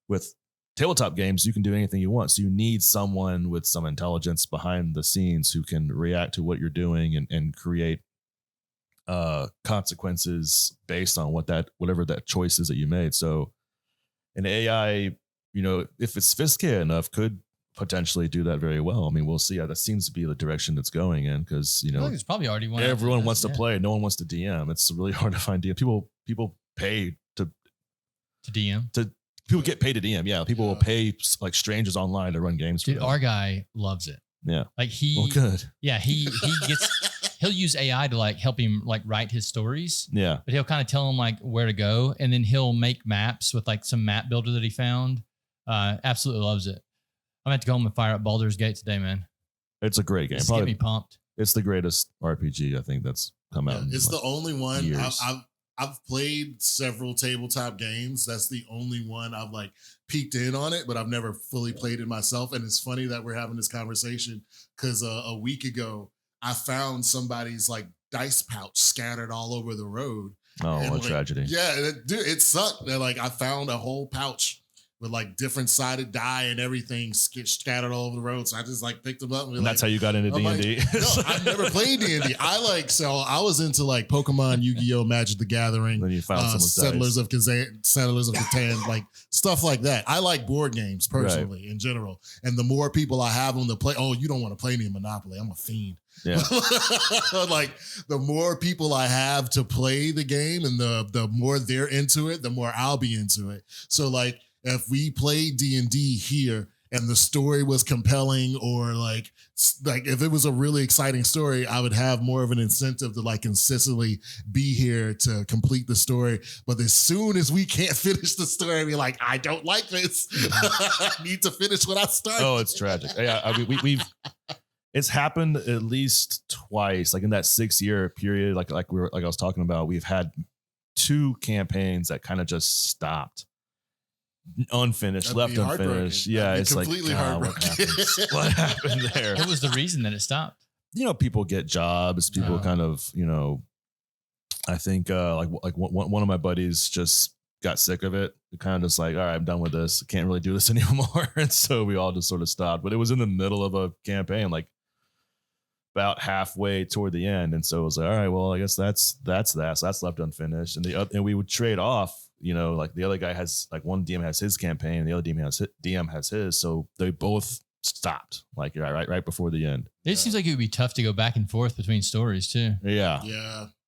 With tabletop games, you can do anything you want. So you need someone with some intelligence behind the scenes who can react to what you're doing and create consequences based on whatever that choice is that you made. So an AI, if it's sophisticated enough, could potentially do that very well. I mean, we'll see. That seems to be the direction it's going in because I think it's probably already one. Everyone wants to play. No one wants to DM. It's really hard to find DM. People pay to DM. People get paid to DM. Yeah, people will pay like strangers online to run games. Dude, our guy loves it. Yeah, like good. Yeah, he gets. He'll use AI to like help him like write his stories. Yeah, but he'll kind of tell him like where to go, and then he'll make maps with like some map builder that he found. Absolutely loves it. I'm going to have to go home and fire up Baldur's Gate today, man. It's a great game. Just get me pumped. It's the greatest RPG I think that's come out. It's the only one years. I've played several tabletop games. That's the only one I've like peeked in on it, but I've never fully played it myself. And it's funny that we're having this conversation because a week ago I found somebody's like dice pouch scattered all over the road. Oh, what like, tragedy! Yeah, dude, it sucked. They're like I found a whole pouch with like different sided die and everything scattered all over the road. So I just like picked them up. And that's how you got into D&D? No, I've never played D&D. I was into like Pokemon, Yu-Gi-Oh, Magic the Gathering. Then you found Settlers of Catan, like stuff like that. I like board games personally in general. And the more people I have them to play, you don't want to play me in Monopoly. I'm a fiend. Yeah. Like the more people I have to play the game and the more they're into it, the more I'll be into it. So like, if we played D&D here and the story was compelling or like if it was a really exciting story, I would have more of an incentive to like consistently be here to complete the story. But as soon as we can't finish the story, we're like, I don't like this. I need to finish what I started. Oh, it's tragic. Yeah, I mean, it's happened at least twice, like in that 6-year period, like I was talking about, we've had 2 campaigns that kind of just stopped. Unfinished, left unfinished. Yeah, it's completely heartbroken. What happened there? What was the reason that it stopped? People get jobs. People kind of, I think like one of my buddies just got sick of it. Kind of just like, all right, I'm done with this. I can't really do this anymore. And so we all just sort of stopped. But it was in the middle of a campaign, like about halfway toward the end. And so it was like, all right, well, I guess that's that. So that's left unfinished. And we would trade off. Like the other guy has like one DM has his campaign, and the other DM has his. So they both stopped like right before the end. It seems like it would be tough to go back and forth between stories too. Yeah.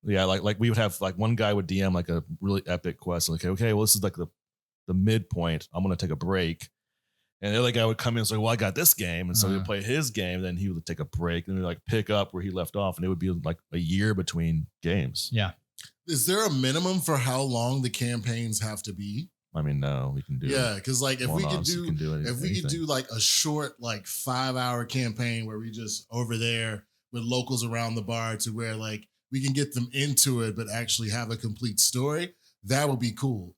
Yeah. Like we would have like one guy would DM like a really epic quest. Like, okay, well, this is like the midpoint. I'm going to take a break. And the other guy would come in and say, well, I got this game. And so he'd play his game. Then he would take a break and we'd like pick up where he left off. And it would be like a year between games. Yeah. Is there a minimum for how long the campaigns have to be? I mean, no, we can do. Yeah, because like if we could anything. do like a short like 5-hour campaign where we just over there with locals around the bar to where like we can get them into it, but actually have a complete story, that would be cool.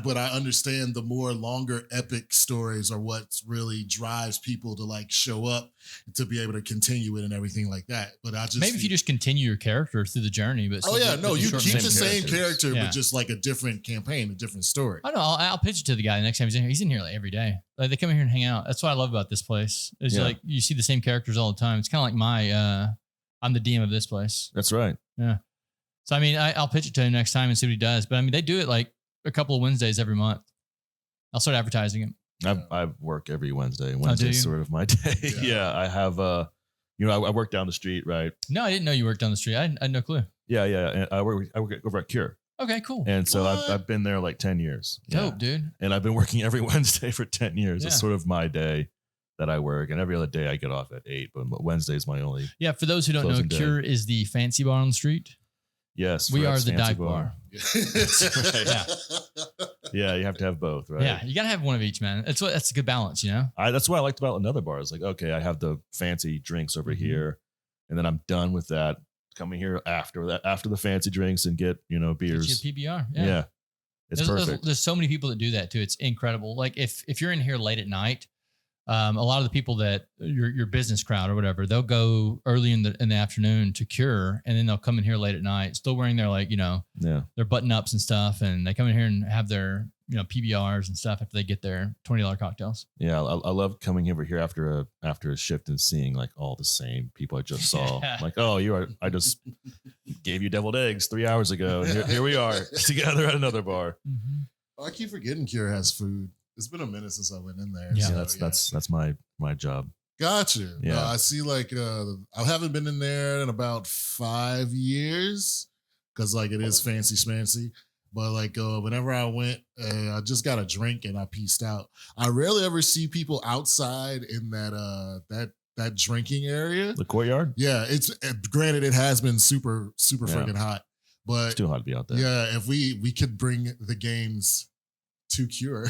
But I understand the more longer epic stories are what really drives people to like show up to be able to continue it and everything like that. But maybe if you just continue your character through the journey, but you keep the same character, yeah. but just like a different campaign, a different story. I don't know. I'll pitch it to the guy the next time he's in here. He's in here like every day. Like they come in here and hang out. That's what I love about this place. It's like you see the same characters all the time. It's kind of like I'm the DM of this place. That's right. Yeah. So, I mean, I'll pitch it to him next time and see what he does. But I mean, they do it like a couple of Wednesdays every month. I'll start advertising it. I work every Wednesday. do Wednesday's you? sort of my day. Yeah. I have, I work down the street, right? No, I didn't know you worked down the street. I had no clue. Yeah. And I work over at Cure. Okay, cool. And so What? I've been there like 10 years. Dope, dude. And I've been working every Wednesday for 10 years. Yeah. It's sort of my day that I work. And every other day I get off at 8, but Wednesday is my only. Yeah, for those who don't know, Closing day. Cure is the fancy bar on the street. Yes. We are Fred's the Fancy dive bar. Yeah. Yeah. You have to have both, right? Yeah, you got to have one of each, man. That's a good balance, you know? That's what I liked about another bar. It's like, okay, I have the fancy drinks over Mm-hmm. here, and then I'm done with that. Coming here after the fancy drinks and get beers. Get you a PBR. Yeah, Yeah. it's perfect. There's so many people that do that too. It's incredible. Like if you're in here late at night, a lot of the people that your business crowd or whatever, they'll go early in the afternoon to Cure, and then they'll come in here late at night, still wearing their their button ups and stuff, and they come in here and have their PBRs and stuff after they get their $20 cocktails. Yeah, I love coming over here after a shift and seeing like all the same people I just saw. Yeah. Like, oh, I just gave you deviled eggs 3 hours ago. And here we are together at another bar. Mm-hmm. I keep forgetting Cure has food. It's been a minute since I went in there. Yeah. Yeah, so, that's my job. Gotcha. Yeah. I see like I haven't been in there in about 5 years because like it is fancy schmancy. But like whenever I went, I just got a drink and I peaced out. I rarely ever see people outside in that drinking area. The courtyard. Yeah, it's granted it has been super Yeah. freaking hot, but It's too hot to be out there. yeah, if we could bring the games to Cure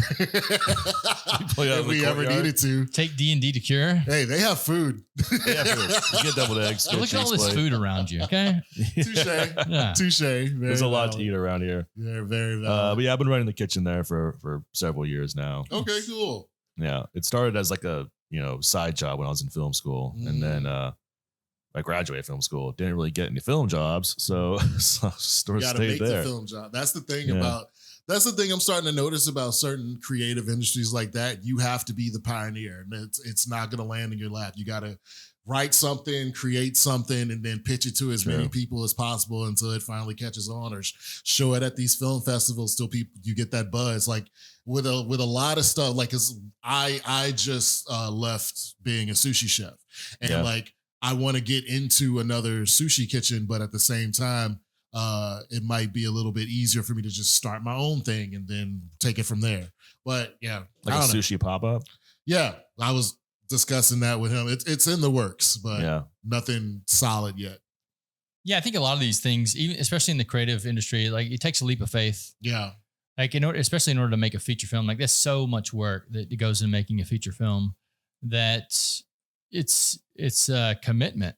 play out if in the we ever courtyard? needed to. Take D&D to Cure. Hey, they have food. Yeah, you get deviled eggs. So look at all this food around you. Okay. Touche. Yeah. Touche. There's a lot to eat around here. They're very valid. But yeah, I've been running the kitchen there for several years now. Okay, cool. Yeah, it started as like a side job when I was in film school, and then I graduated film school. Didn't really get any film jobs, so sort You of gotta stayed make there. the film job. That's the thing Yeah. that's the thing I'm starting to notice about certain creative industries like that. You have to be the pioneer, and it's not gonna land in your lap. You gotta write something, create something, and then pitch it to as many people as possible until it finally catches on, or show it at these film festivals till you get that buzz. Like with a lot of stuff, like I just left being a sushi chef, and like I want to get into another sushi kitchen, but at the same time, it might be a little bit easier for me to just start my own thing and then take it from there. But yeah, Like a sushi pop up. yeah, I was discussing that with him. It's in the works, but Yeah, nothing solid yet. Yeah, I think a lot of these things, even especially in the creative industry, like it takes a leap of faith. Yeah. Like especially in order to make a feature film, like there's so much work that goes in making a feature film that it's a commitment.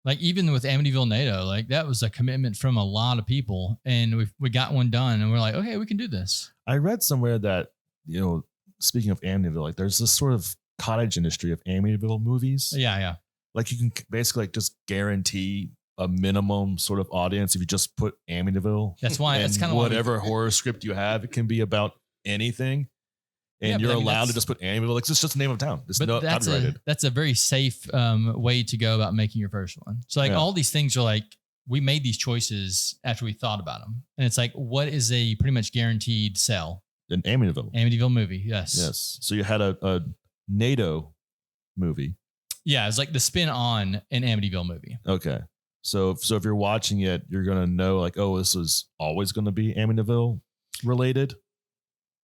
Like even with Amityvillenado, like that was a commitment from a lot of people, and we got one done, and we're like, okay, we can do this. I read somewhere that speaking of Amityville, like there's this sort of cottage industry of Amityville movies. Yeah. Like you can basically like just guarantee a minimum sort of audience if you just put Amityville. That's why it's and kind of whatever horror script you have, it can be about anything. And Yeah, but you're I mean, allowed to that's- just put Amityville. Like it's just the name of town. It's But no that's copyrighted. that's a very safe way to go about making your first one. So like Yeah. all these things are like, we made these choices after we thought about them. And it's like, what is a pretty much guaranteed sell? An Amityville. Amityville movie. Yes. Yes. So you had a NATO movie. Yeah. It's like the spin on an Amityville movie. Okay. So if you're watching it, you're gonna know like, oh, this is always gonna be Amityville related.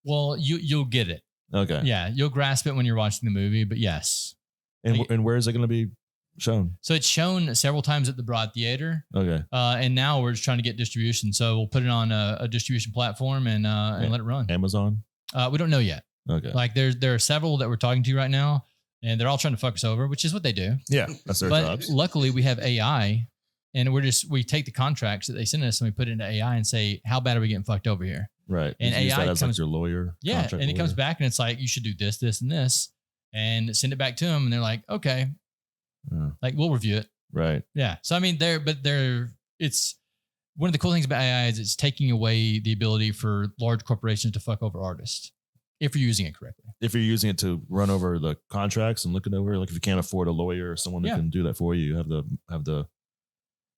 Well, you'll get it. Okay. Yeah. You'll grasp it when you're watching the movie, but yes. And where is it gonna be shown? So it's shown several times at the Broad Theater. Okay. And now we're just trying to get distribution. So we'll put it on a distribution platform and let it run. Amazon. We don't know yet. Okay. Like there are several that we're talking to right now, and they're all trying to fuck us over, which is what they do. Yeah, that's their But jobs. luckily we have AI, and we take the contracts that they send us and we put it into AI and say, how bad are we getting fucked over here? Right. And You use AI that as comes- like your lawyer. Yeah. contract And it comes lawyer. back and it's like, you should do this, this, and this, and send it back to them. And they're like, okay, Yeah. like we'll review it. Right. Yeah. So I mean, it's one of the cool things about AI is it's taking away the ability for large corporations to fuck over artists if you're using it correctly. If you're using it to run over the contracts and look it over, like if you can't afford a lawyer or someone that Yeah. can do that for you, you have the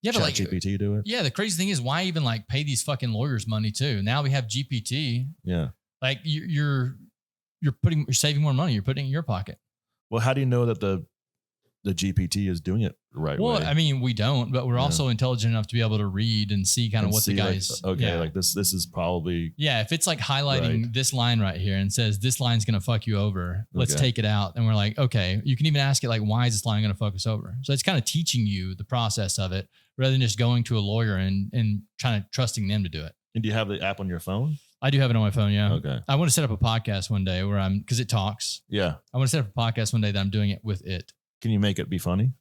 Yeah, but like GPT do it. Yeah, the crazy thing is, why even like pay these fucking lawyers money too? Now we have GPT. Yeah. Like you're saving more money. You're putting it in your pocket. Well, how do you know that the GPT is doing it the right way? Well, I mean, we don't, but we're also intelligent enough to be able to read and see kind of what the guy's. Like, like this is probably. Yeah, if it's like highlighting this line right here and says this line's going to fuck you over, let's take it out. And we're like, okay, you can even ask it like, why is this line going to fuck us over? So it's kind of teaching you the process of it rather than just going to a lawyer and trying to trusting them to do it. And do you have the app on your phone? I do have it on my phone. Yeah. Okay. I want to set up a podcast one day where because it talks. Yeah. I want to set up a podcast one day that I'm doing it with it. Can you make it be funny?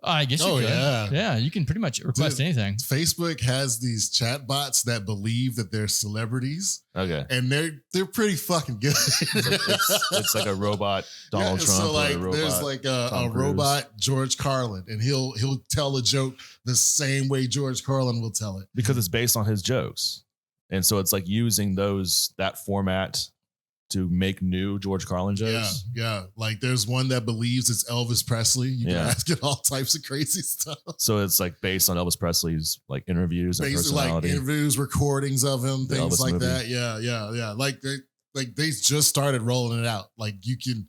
I guess you could. Yeah, you can pretty much request anything. Facebook has these chat bots that believe that they're celebrities. Okay. And they're pretty fucking good. It's like a robot Donald Trump. So like there's like a robot George Carlin, and he'll tell a joke the same way George Carlin will tell it. Because it's based on his jokes. And so it's like using that format to make new George Carlin jokes. Yeah. Like there's one that believes it's Elvis Presley. You can ask it all types of crazy stuff. So it's like based on Elvis Presley's like interviews and personality. Like interviews, recordings of him, things Elvis like movie. that. Yeah. Like they just started rolling it out. Like you can.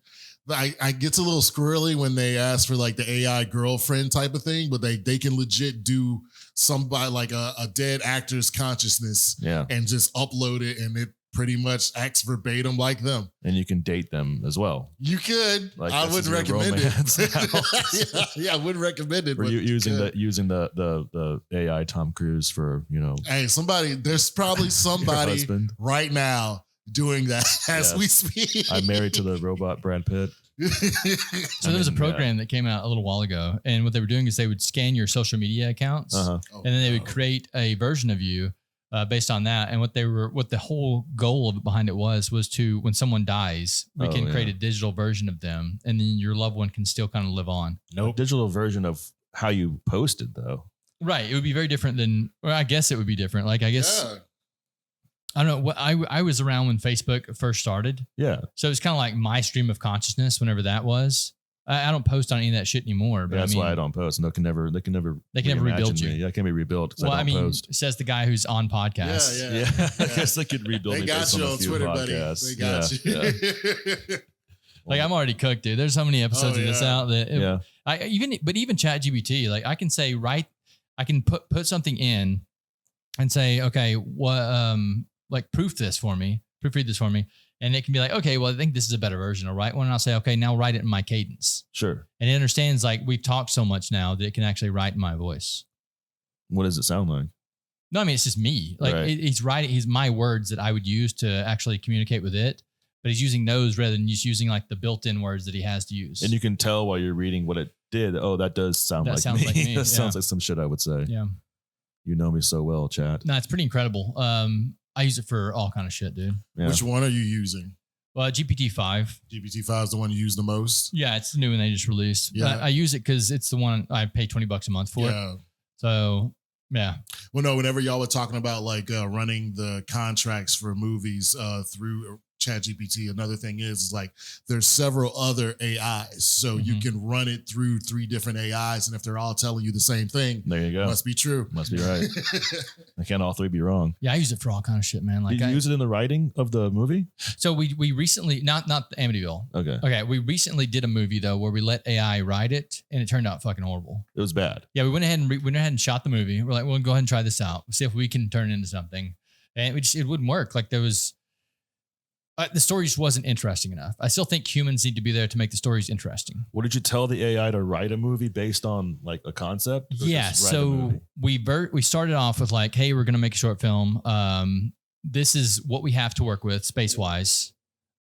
I gets a little squirrely when they ask for like the AI girlfriend type of thing, but they can legit do somebody like a dead actor's consciousness and just upload it, and it pretty much acts verbatim like them. And you can date them as well. You could. Like, I wouldn't recommend it. Yeah, I wouldn't recommend it. Were you using the AI Tom Cruise for, Hey, there's probably somebody right now doing that as we speak. I'm married to the robot Brad Pitt. So there was a program that came out a little while ago, and what they were doing is they would scan your social media accounts, and then they would create a version of you based on that. And what the whole goal of it behind it was to, when someone dies, we can create a digital version of them, and then your loved one can still kind of live on. A digital version of how you posted, though. Right. It would be very different than, or I guess it would be different. Like, I guess. Yeah. I don't know what I was around when Facebook first started. Yeah. So it's kind of like my stream of consciousness whenever that was. I don't post on any of that shit anymore. But that's why I don't post. And they can never rebuild you. I can't be rebuilt because I don't post. Says the guy who's on podcasts. Yeah. I guess they could rebuild me. They got you on Twitter, podcasts. buddy. They got you. Like, I'm already cooked, dude. There's so many episodes of this out that even ChatGPT, like I can say, I can put something in and say, okay, what like proofread this for me. And it can be like, okay, well, I think this is a better version. I'll write one, and I'll say, okay, now write it in my cadence. Sure. And it understands, like, we've talked so much now that it can actually write in my voice. What does it sound like? No, I mean, it's just me. Like, he's writing, he's my words that I would use to actually communicate with it. But he's using those rather than just using like the built-in words that he has to use. And you can tell while you're reading what it did. Oh, that does sound like me. That sounds like some shit I would say. Yeah. You know me so well, chat. No, it's pretty incredible. I use it for all kind of shit, dude. Yeah. Which one are you using? Well, GPT-5. GPT-5 is the one you use the most? Yeah, it's the new one they just released. Yeah. I use it because it's the one I pay $20 a month for. Yeah. So, yeah. Well, no, whenever y'all were talking about like running the contracts for movies through ChatGPT, another thing is like there's several other AIs. So you can run it through 3 different AIs. And if they're all telling you the same thing, there you go. Must be true. Must be right. I can't all 3 be wrong. Yeah, I use it for all kind of shit, man. Like, did you use it in the writing of the movie? So we recently, not Amityville. Okay. We recently did a movie though where we let AI write it, and it turned out fucking horrible. It was bad. Yeah, we went ahead and shot the movie. We're like, we'll go ahead and try this out. See if we can turn it into something. And it wouldn't work. Like there was. The story just wasn't interesting enough. I still think humans need to be there to make the stories interesting. What did you tell the AI to write a movie based on, like a concept? Yeah. So we started off with like, hey, we're going to make a short film. This is what we have to work with space-wise.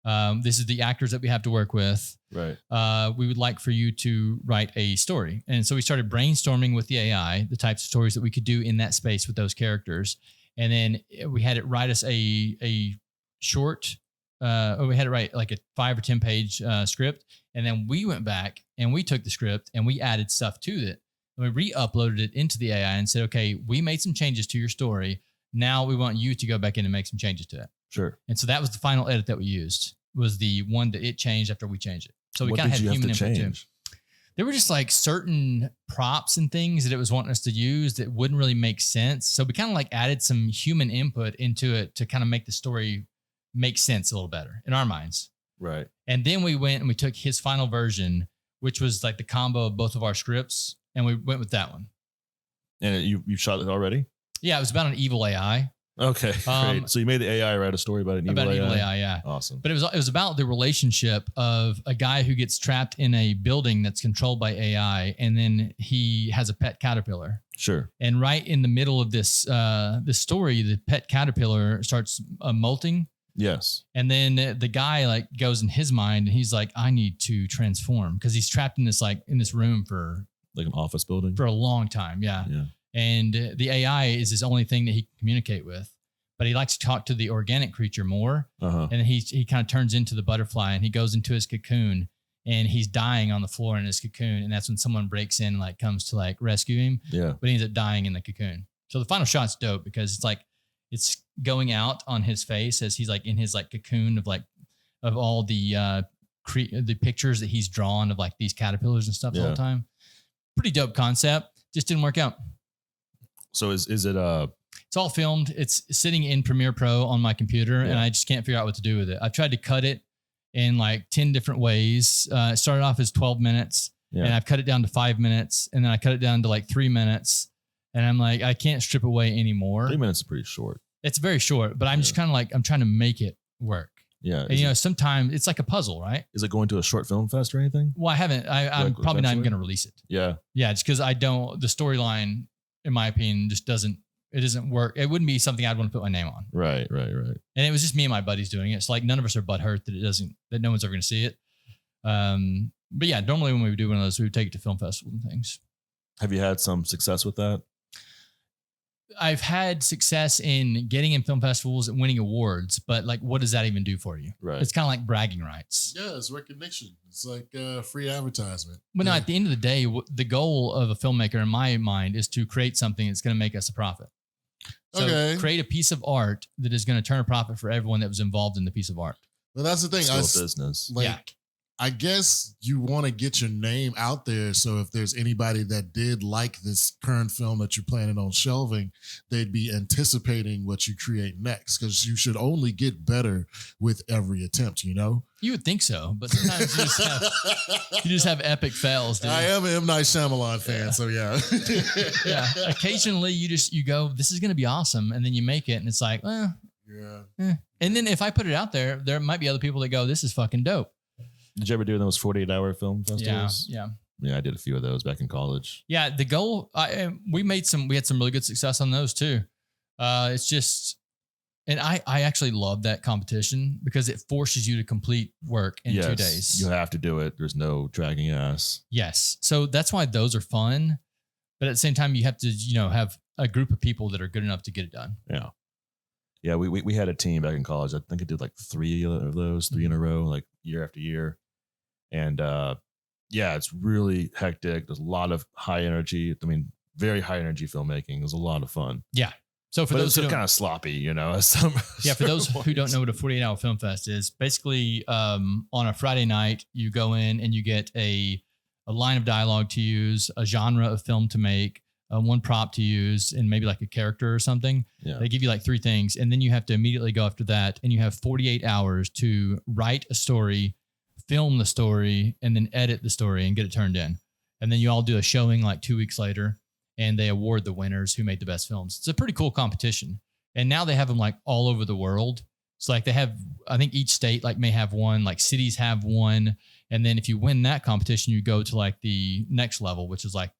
This is the actors that we have to work with. Right. We would like for you to write a story. And so we started brainstorming with the AI, the types of stories that we could do in that space with those characters. And then we had it write us a short. We had to write like a 5 or 10 page script. And then we went back and we took the script and we added stuff to it. And we re-uploaded it into the AI and said, okay, we made some changes to your story. Now we want you to go back in and make some changes to it. Sure. And so that was the final edit that we used, was the one that it changed after we changed it. So we kind of had human input too. there were just like certain props and things that it was wanting us to use that wouldn't really make sense. So we kind of like added some human input into it to kind of make the story make sense a little better in our minds. Right. And then we went and we took his final version, which was like the combo of both of our scripts, and we went with that one. And you shot it already? Yeah, it was about an evil AI. Okay, great. So you made the AI write a story about an evil AI? Yeah. Awesome. But it was about the relationship of a guy who gets trapped in a building that's controlled by AI, and then he has a pet caterpillar. Sure. And right in the middle of this this story, the pet caterpillar starts molting. Yes. And then the guy like goes in his mind, and he's like, I need to transform, because he's trapped in this room for like an office building for a long time. Yeah. And the AI is his only thing that he can communicate with, but he likes to talk to the organic creature more. And he kind of turns into the butterfly, and he goes into his cocoon, and he's dying on the floor in his cocoon. And that's when someone breaks in, like comes to like rescue him. Yeah. But he ends up dying in the cocoon. So the final shot's dope because it's like, it's going out on his face as he's like in his like cocoon of all the pictures that he's drawn of like these caterpillars and stuff the whole time. Pretty dope concept. Just didn't work out. So is it it's all filmed. It's sitting in Premiere Pro on my computer, and I just can't figure out what to do with it. I've tried to cut it in like 10 different ways. It started off as 12 minutes and I've cut it down to 5 minutes, and then I cut it down to like 3 minutes, and I'm like, I can't strip away anymore. 3 minutes is pretty short. It's very short, but I'm just kind of like, I'm trying to make it work. Yeah. And sometimes it's like a puzzle, right? Is it going to a short film fest or anything? Well, I haven't. I'm probably not even going to release it. Yeah. Yeah. Just because the storyline, in my opinion, just doesn't work. It wouldn't be something I'd want to put my name on. Right. And it was just me and my buddies doing it. So like none of us are butthurt that no one's ever going to see it. But yeah, normally when we would do one of those, we would take it to film festivals and things. Have you had some success with that? I've had success in getting in film festivals and winning awards, but like, what does that even do for you? Right. It's kind of like bragging rights. Yeah, it's recognition. It's like free advertisement. But no, at the end of the day, the goal of a filmmaker in my mind is to create something that's going to make us a profit. So create a piece of art that is going to turn a profit for everyone that was involved in the piece of art. Well, that's the thing. Still business. I guess you want to get your name out there. So if there's anybody that did like this current film that you're planning on shelving, they'd be anticipating what you create next, because you should only get better with every attempt, You would think so, but sometimes you just have epic fails, dude. I am an M. Night Shyamalan fan, so yeah. Yeah. Occasionally you go, this is going to be awesome. And then you make it and it's like, And then if I put it out there might be other people that go, this is fucking dope. Did you ever do those 48-hour film festivals? Yeah. Yeah, I did a few of those back in college. Yeah, the goal, we had some really good success on those too. It's just, and I actually love that competition because it forces you to complete work in 2 days. You have to do it. There's no dragging ass. Yes. So that's why those are fun. But at the same time, you have to, have a group of people that are good enough to get it done. Yeah. Yeah, we had a team back in college. I think I did like 3 of those, 3 in a row, like year after year. And it's really hectic. There's a lot of high energy. I mean, very high energy filmmaking. It was a lot of fun. Yeah. So for those who kind of sloppy, for those who don't know what a 48-hour film fest is, basically on a Friday night, you go in and you get a line of dialogue to use, a genre of film to make, one prop to use, and maybe like a character or something. Yeah. They give you like 3 things, and then you have to immediately go after that, and you have 48 hours to write a story, film the story, and then edit the story and get it turned in. And then you all do a showing like 2 weeks later, and they award the winners who made the best films. It's a pretty cool competition. And now they have them like all over the world. So like they have, I think each state like may have one, like cities have one. And then if you win that competition, you go to like the next level, which is like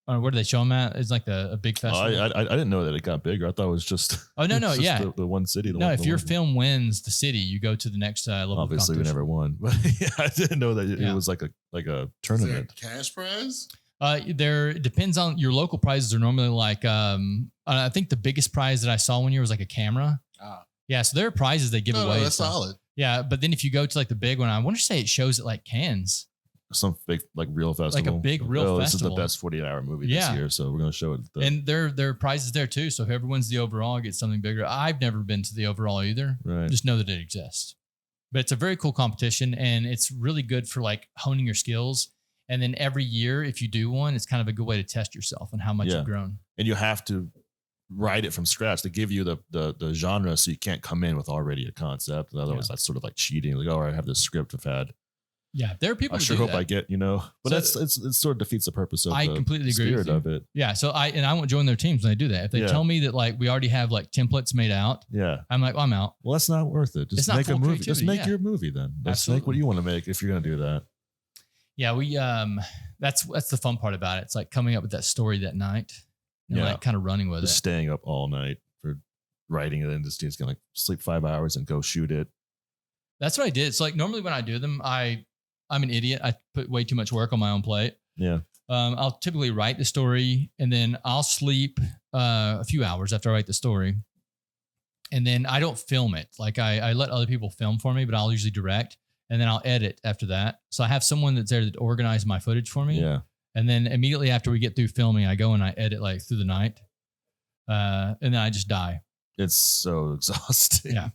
where do they show them at? It's like a big festival. I didn't know that it got bigger. I thought it was just. Oh no, the one city. If your film wins the city, you go to the next level. Obviously, we never won, but I didn't know that it was like a tournament. Is there a cash prize? It depends on your local prizes. Are normally like I think the biggest prize that I saw one year was like a camera. Yeah, so there are prizes they give away. That's solid. Yeah, but then if you go to like the big one, I want to say it shows at like Cannes. Some big like real festival, like a big real festival. This is the best 48-hour movie this year, so we're going to show it. And there are prizes there too. So whoever wins the overall gets something bigger. I've never been to the overall either. Right. Just know that it exists. But it's a very cool competition, and it's really good for like honing your skills. And then every year, if you do one, it's kind of a good way to test yourself and how much Yeah. you've grown. And you have to write it from scratch to give you the genre, so you can't come in with already a concept. Otherwise, that's sort of like cheating. Like, oh, I have this script I've had. Yeah, there are people. I sure hope I get, but So it sort of defeats the purpose of I the completely agree spirit with you. of it. Yeah, so I won't join their teams when they do that. If they tell me that like we already have like templates made out, I'm like, well, I'm out. Well, that's not worth it. Just make a movie. Just make your movie then. Just make what you want to make if you're going to do that. Yeah, we that's the fun part about it. It's like coming up with that story that night and like kind of running with just it. Staying up all night for writing it and just gonna like sleep 5 hours and go shoot it. That's what I did. So like normally when I do them, I'm an idiot. I put way too much work on my own plate. Yeah. I'll typically write the story and then I'll sleep a few hours after I write the story. And then I don't film it. Like I let other people film for me, but I'll usually direct and then I'll edit after that. So I have someone that's there to organize my footage for me. Yeah. And then immediately after we get through filming, I go and I edit like through the night. And then I just die. It's so exhausting. Yeah.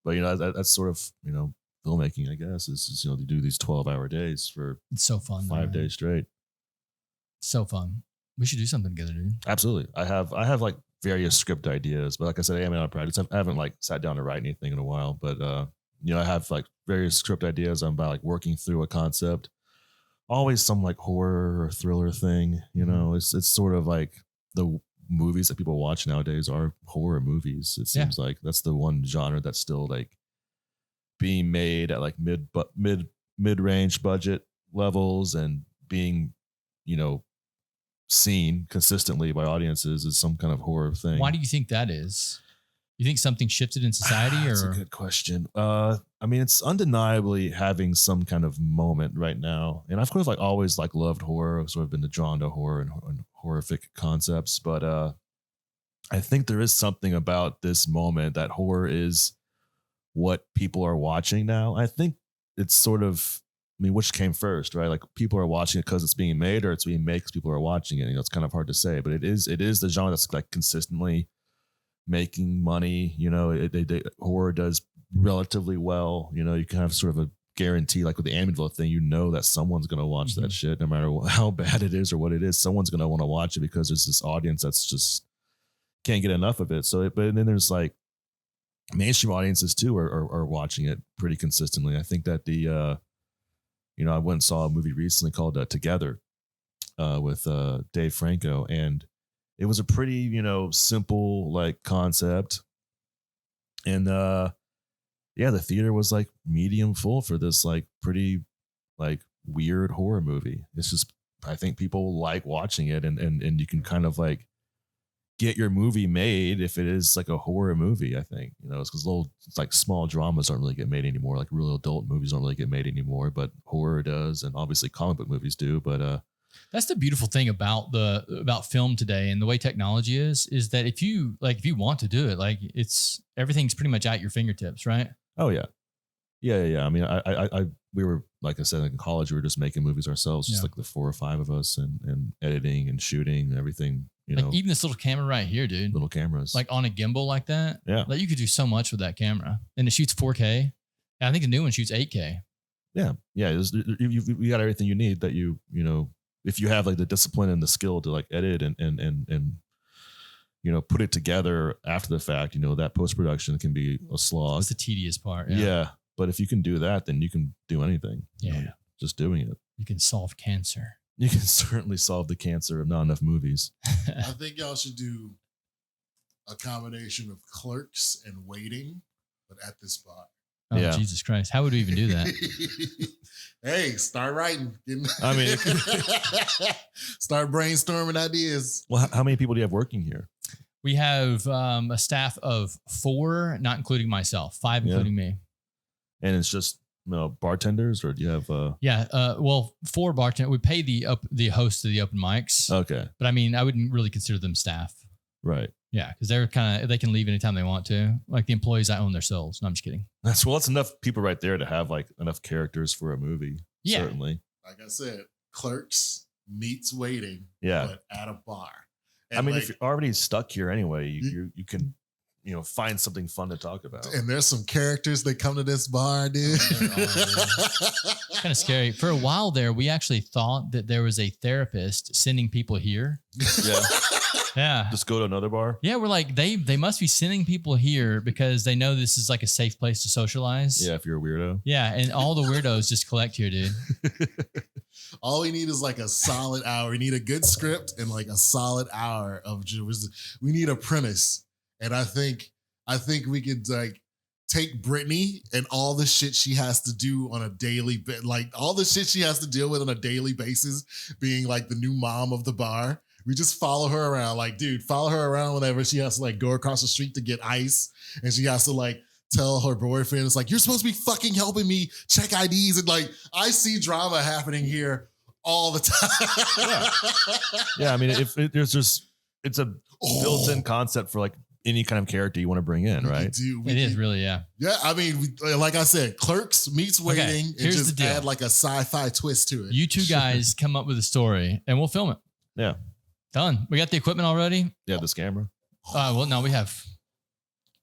But that's sort of, filmmaking, I guess, is to do these 12-hour days for it's so fun. 5 days straight. So fun. We should do something together, dude. Absolutely. I have like various script ideas, but like I said, I am out of practice. I haven't like sat down to write anything in a while, but I have like various script ideas. I'm about like working through a concept. Always some like horror or thriller thing. It's sort of like the movies that people watch nowadays are horror movies. It seems like that's the one genre that's still like being made at like mid-range budget levels and being, seen consistently by audiences as some kind of horror thing. Why do you think that is? You think something shifted in society? That's a good question. It's undeniably having some kind of moment right now. And I've kind of like always like loved horror. I've sort of been drawn to horror and horrific concepts. But I think there is something about this moment that horror is what people are watching now. I think it's sort of, which came first, right? Like people are watching it because it's being made, or it's being made because people are watching it. It's kind of hard to say, but it is the genre that's like consistently making money. Horror does relatively well. You can have sort of a guarantee, like with the Amityville thing, that someone's going to watch that shit, no matter how bad it is or what it is. Someone's going to want to watch it because there's this audience that's just can't get enough of it. But then there's like mainstream audiences too are watching it pretty consistently. I think that I went and saw a movie recently called Together with Dave Franco, and it was a pretty, simple like concept. And the theater was like medium full for this like pretty like weird horror movie. It's just, I think people like watching it, and you can kind of like get your movie made if it is like a horror movie. I think, it's because it's like small dramas don't really get made anymore. Like real adult movies don't really get made anymore, but horror does. And obviously comic book movies do, but that's the beautiful thing about film today and the way technology is that if you want to do it, like everything's pretty much at your fingertips, right? Oh yeah. Yeah. We were, like I said, in college, we were just making movies ourselves, just like the 4 or 5 of us, and editing and shooting and everything. Like even this little camera right here, dude. Little cameras. Like on a gimbal like that. Yeah. Like you could do so much with that camera. And it shoots 4K. And I think the new one shoots 8K. Yeah. Yeah. You got everything you need that if you have like the discipline and the skill to like edit and put it together after the fact, that post-production can be a slog. It's the tedious part. Yeah. But if you can do that, then you can do anything. Yeah. Just doing it. You can solve cancer. You can certainly solve the cancer of not enough movies. I think y'all should do a combination of Clerks and Waiting, but at this spot. Oh, yeah. Jesus Christ. How would we even do that? Hey, start writing. I mean, start brainstorming ideas. Well, how many people do you have working here? We have a staff of 4, not including myself, 5 including me. And it's just bartenders, or do you have? Well, 4 bartenders. We pay the host of the open mics. Okay, but I mean, I wouldn't really consider them staff. Right. Yeah, because they can leave anytime they want to. Like the employees, I own their souls. No, I'm just kidding. That's enough people right there to have like enough characters for a movie. Yeah, certainly. Like I said, Clerks meets Waiting. Yeah, but at a bar. And I mean, if you're already stuck here anyway, you can find something fun to talk about. And there's some characters that come to this bar, dude. Kind of scary. For a while there, we actually thought that there was a therapist sending people here. Yeah. Yeah. Just go to another bar. Yeah, we're like, they must be sending people here because they know this is like a safe place to socialize. Yeah, if you're a weirdo. Yeah, and all the weirdos just collect here, dude. All we need is like a solid hour. We need a good script and like a solid hour of we need a premise. And I think we could like take Brittany and all the shit she has to do on a daily, like all the shit she has to deal with on a daily basis, being like the new mom of the bar. We just follow her around. Like, dude, follow her around whenever she has to like go across the street to get ice. And she has to like tell her boyfriend, it's like, you're supposed to be fucking helping me check IDs. And like, I see drama happening here all the time. Yeah. I mean, it's a built-in concept for like any kind of character you want to bring in, right? It is really, yeah. Yeah, I mean, like I said, Clerks meets Waiting and here's just the deal. add like a sci-fi twist to it. You two guys come up with a story and we'll film it. Yeah. Done. We got the equipment already. Yeah, this camera. Well, no, we have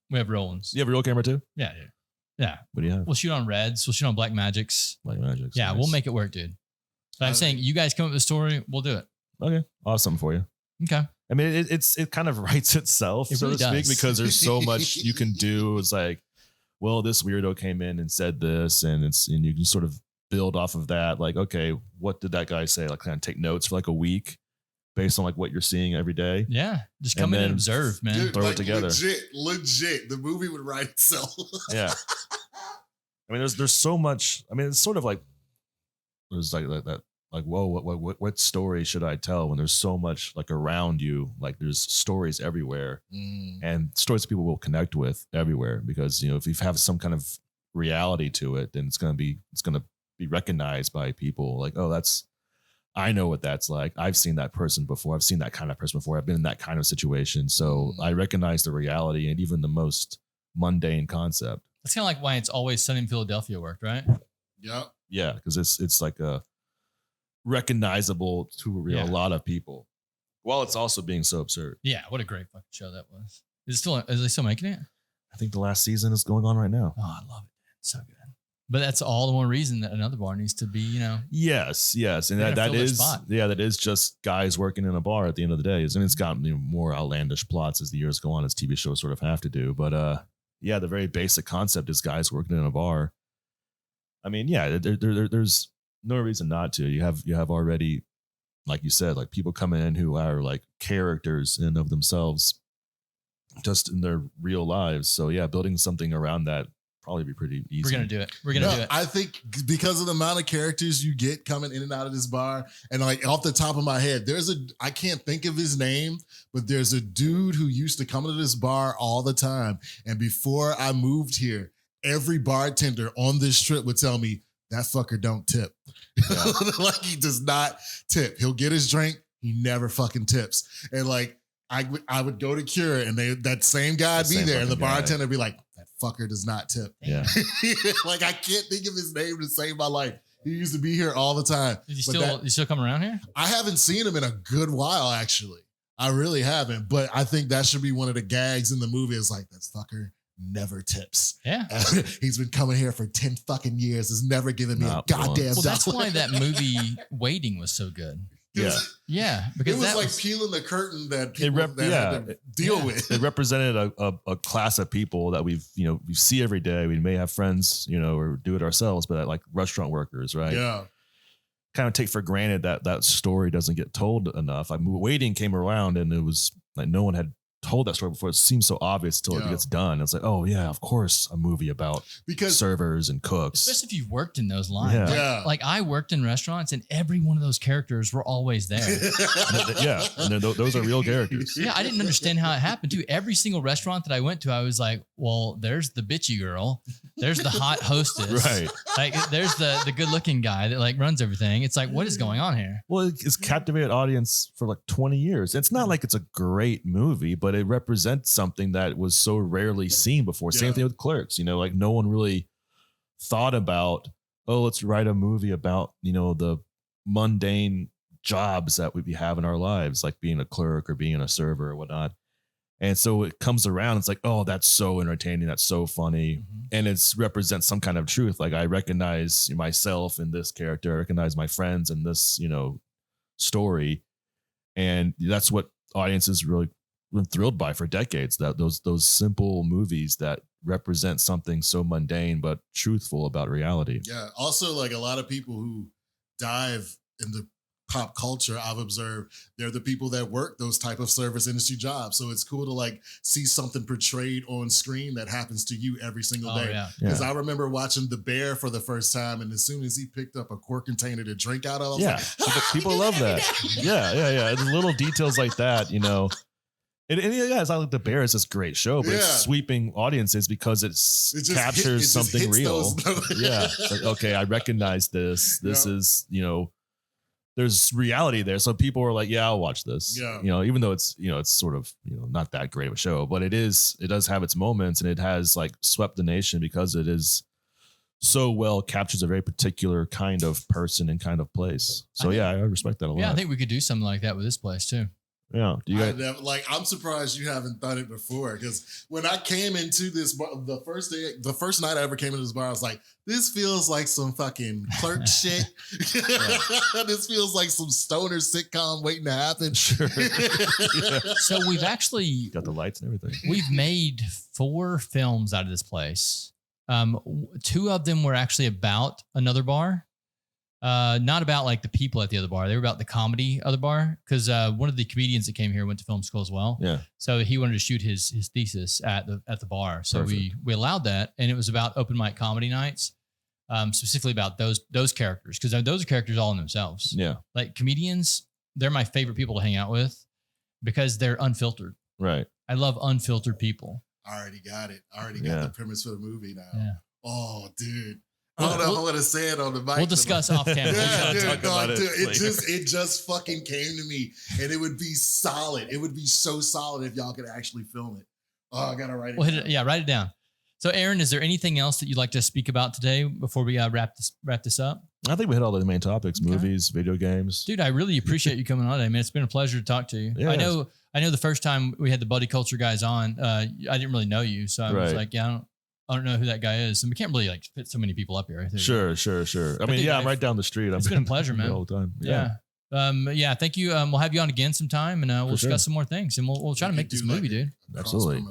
real ones. You have a real camera too? Yeah, dude. Yeah. What do you have? We'll shoot on Reds. We'll shoot on Black Magics. Black Magics. Yeah, nice. we'll make it work, dude. But I'm saying you guys come up with a story, we'll do it. Okay. I'll have something for you. Okay. I mean, it kind of writes itself, It so really to speak, does. because there's so much you can do. It's like, well, this weirdo came in and said this, and you can sort of build off of that. Like, okay, what did that guy say? Like, kind of take notes for like a week based on like what you're seeing every day. Yeah. Just come in and observe, man. Dude, Throw it like, together. Legit. The movie would write itself. Yeah. I mean, there's so much. I mean, it's sort of like there's like that. Like, whoa, what story should I tell when there's so much like around you? Like there's stories everywhere and stories that people will connect with everywhere because, if you have some kind of reality to it, then it's going to be recognized by people like, oh, I know what that's like. I've seen that person before. I've seen that kind of person before. I've been in that kind of situation. So I recognize the reality and even the most mundane concept. That's kind of like why It's Always Sunny in Philadelphia worked, right? Yep. Yeah. Cause it's like a, recognizable to a lot of people while it's also being so absurd. Yeah, what a great fucking show that was. Is they still making it? I think the last season is going on right now. Oh, I love it. It's so good. But that's all the more reason that another bar needs to be, Yes. And that is just guys working in a bar at the end of the day. And it's gotten more outlandish plots as the years go on, as TV shows sort of have to do. But the very basic concept is guys working in a bar. I mean, there's no reason not to. You have already, like you said, like people coming in who are like characters in of themselves just in their real lives. So yeah, building something around that probably be pretty easy. We're going to do it. We're going to do it. I think because of the amount of characters you get coming in and out of this bar, and like off the top of my head, I can't think of his name, but there's a dude who used to come to this bar all the time. And before I moved here, every bartender on this strip would tell me, that fucker don't tip. Yeah. Like he does not tip. He'll get his drink. He never fucking tips. And like I would go to Cure and that same guy would be there and the bartender would be like, that fucker does not tip. Yeah. Like I can't think of his name to save my life. He used to be here all the time. Is he still come around here? I haven't seen him in a good while, actually. I really haven't. But I think that should be one of the gags in the movie is like, that fucker never tips. Yeah. He's been coming here for 10 fucking years. Has never given me a goddamn Well, that's dollar. why that movie Waiting was so good. Yeah. Yeah. Because it was like peeling the curtain that people had to deal with. It represented a class of people that we see every day. We may have friends, or do it ourselves, but like restaurant workers, right? Yeah. Kind of take for granted that story doesn't get told enough. Waiting came around and it was like no one had told that story before. It seems so obvious till it gets done. It's like, oh yeah, of course, a movie about servers and cooks. Especially if you've worked in those lines. Yeah. Like I worked in restaurants and every one of those characters were always there. Yeah. And those are real characters. Yeah. I didn't understand how it happened too. Every single restaurant that I went to, I was like, well, there's the bitchy girl. There's the hot hostess. Right. Like there's the good looking guy that like runs everything. It's like, what is going on here? Well, it's captivated audience for like 20 years. It's not like it's a great movie, but it represents something that was so rarely seen before. Same thing with Clerks, like no one really thought about, oh, let's write a movie about, the mundane jobs that we have in our lives, like being a clerk or being a server or whatnot. And so it comes around. It's like, oh, that's so entertaining. That's so funny. Mm-hmm. And it's represents some kind of truth. Like I recognize myself in this character. I recognize my friends in this, story. And that's what audiences really been thrilled by for decades, that those simple movies that represent something so mundane, but truthful about reality. Yeah. Also, like a lot of people who dive into pop culture, I've observed they're the people that work those type of service industry jobs. So it's cool to like see something portrayed on screen that happens to you every single day. Yeah. Because I remember watching The Bear for the first time, and as soon as he picked up a quart container to drink out of, I was like, people love that. Yeah. The little details like that, And it's not like The Bear is this great show, but it's sweeping audiences because it captures something real. Yeah. Like, okay, I recognize this. This is, there's reality there. So people are like, yeah, I'll watch this. Yeah. Even though it's, it's sort of, not that great of a show, but it does have its moments, and it has like swept the nation because it is so well captures a very particular kind of person and kind of place. So I respect that a lot. Yeah. I think we could do something like that with this place too. Yeah. Do you guys I'm surprised you haven't done it before, because when I came into this bar, the first night I ever came into this bar, I was like, this feels like some fucking Clerks shit. This feels like some stoner sitcom waiting to happen. Sure. So we've actually got the lights and everything. We've made 4 films out of this place. 2 of them were actually about another bar. Not about like the people at the other bar. They were about the comedy other bar, because one of the comedians that came here went to film school as well. Yeah. So he wanted to shoot his thesis at the bar. So we allowed that, and it was about open mic comedy nights, specifically about those characters, because those are characters all in themselves. Yeah. Like comedians, they're my favorite people to hang out with because they're unfiltered. Right. I love unfiltered people. I already got it. I already got the premise for the movie now. Yeah. Oh, dude. I don't know if I want to say it on the mic. We'll discuss off camera. It just fucking came to me, and it would be solid. It would be so solid if y'all could actually film it. Oh, I gotta write it down. Write it down. So, Aaron, is there anything else that you'd like to speak about today before we wrap this up? I think we hit all the main topics: movies, video games. Dude, I really appreciate you coming on today, man. It's been a pleasure to talk to you. Yeah, I know the first time we had the buddy culture guys on, I didn't really know you, so I was like, I don't know who that guy is. And we can't really like fit so many people up here. Sure. I mean, I'm right down the street. It's been a pleasure, man. All the time. Yeah. Thank you. We'll have you on again sometime, and we'll discuss some more things, and we'll try to make this movie, dude. Absolutely.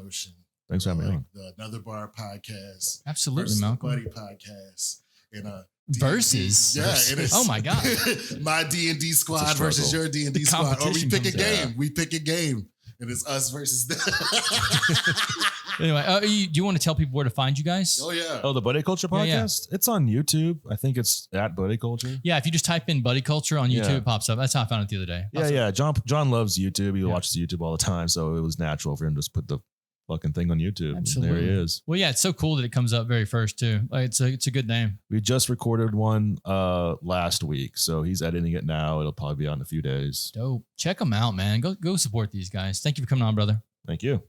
Thanks for having me on. The Another Bar podcast. Absolutely, Malcolm. Buddy podcast. And versus. Yeah. It is, oh my God. My D&D squad versus your D&D squad. Or we pick a game. We pick a game. And it's us versus them. Anyway, do you want to tell people where to find you guys? Oh, yeah. Oh, the Buddy Culture podcast? Yeah. It's on YouTube. I think it's at Buddy Culture. Yeah, if you just type in Buddy Culture on YouTube, it pops up. That's how I found it the other day. Yeah. John loves YouTube. He watches YouTube all the time, so it was natural for him to just put the fucking thing on YouTube. Absolutely. There he is. Well, yeah, it's so cool that it comes up very first, too. Like, it's a good name. We just recorded one last week, so he's editing it now. It'll probably be out in a few days. Dope. Check them out, man. Go support these guys. Thank you for coming on, brother. Thank you.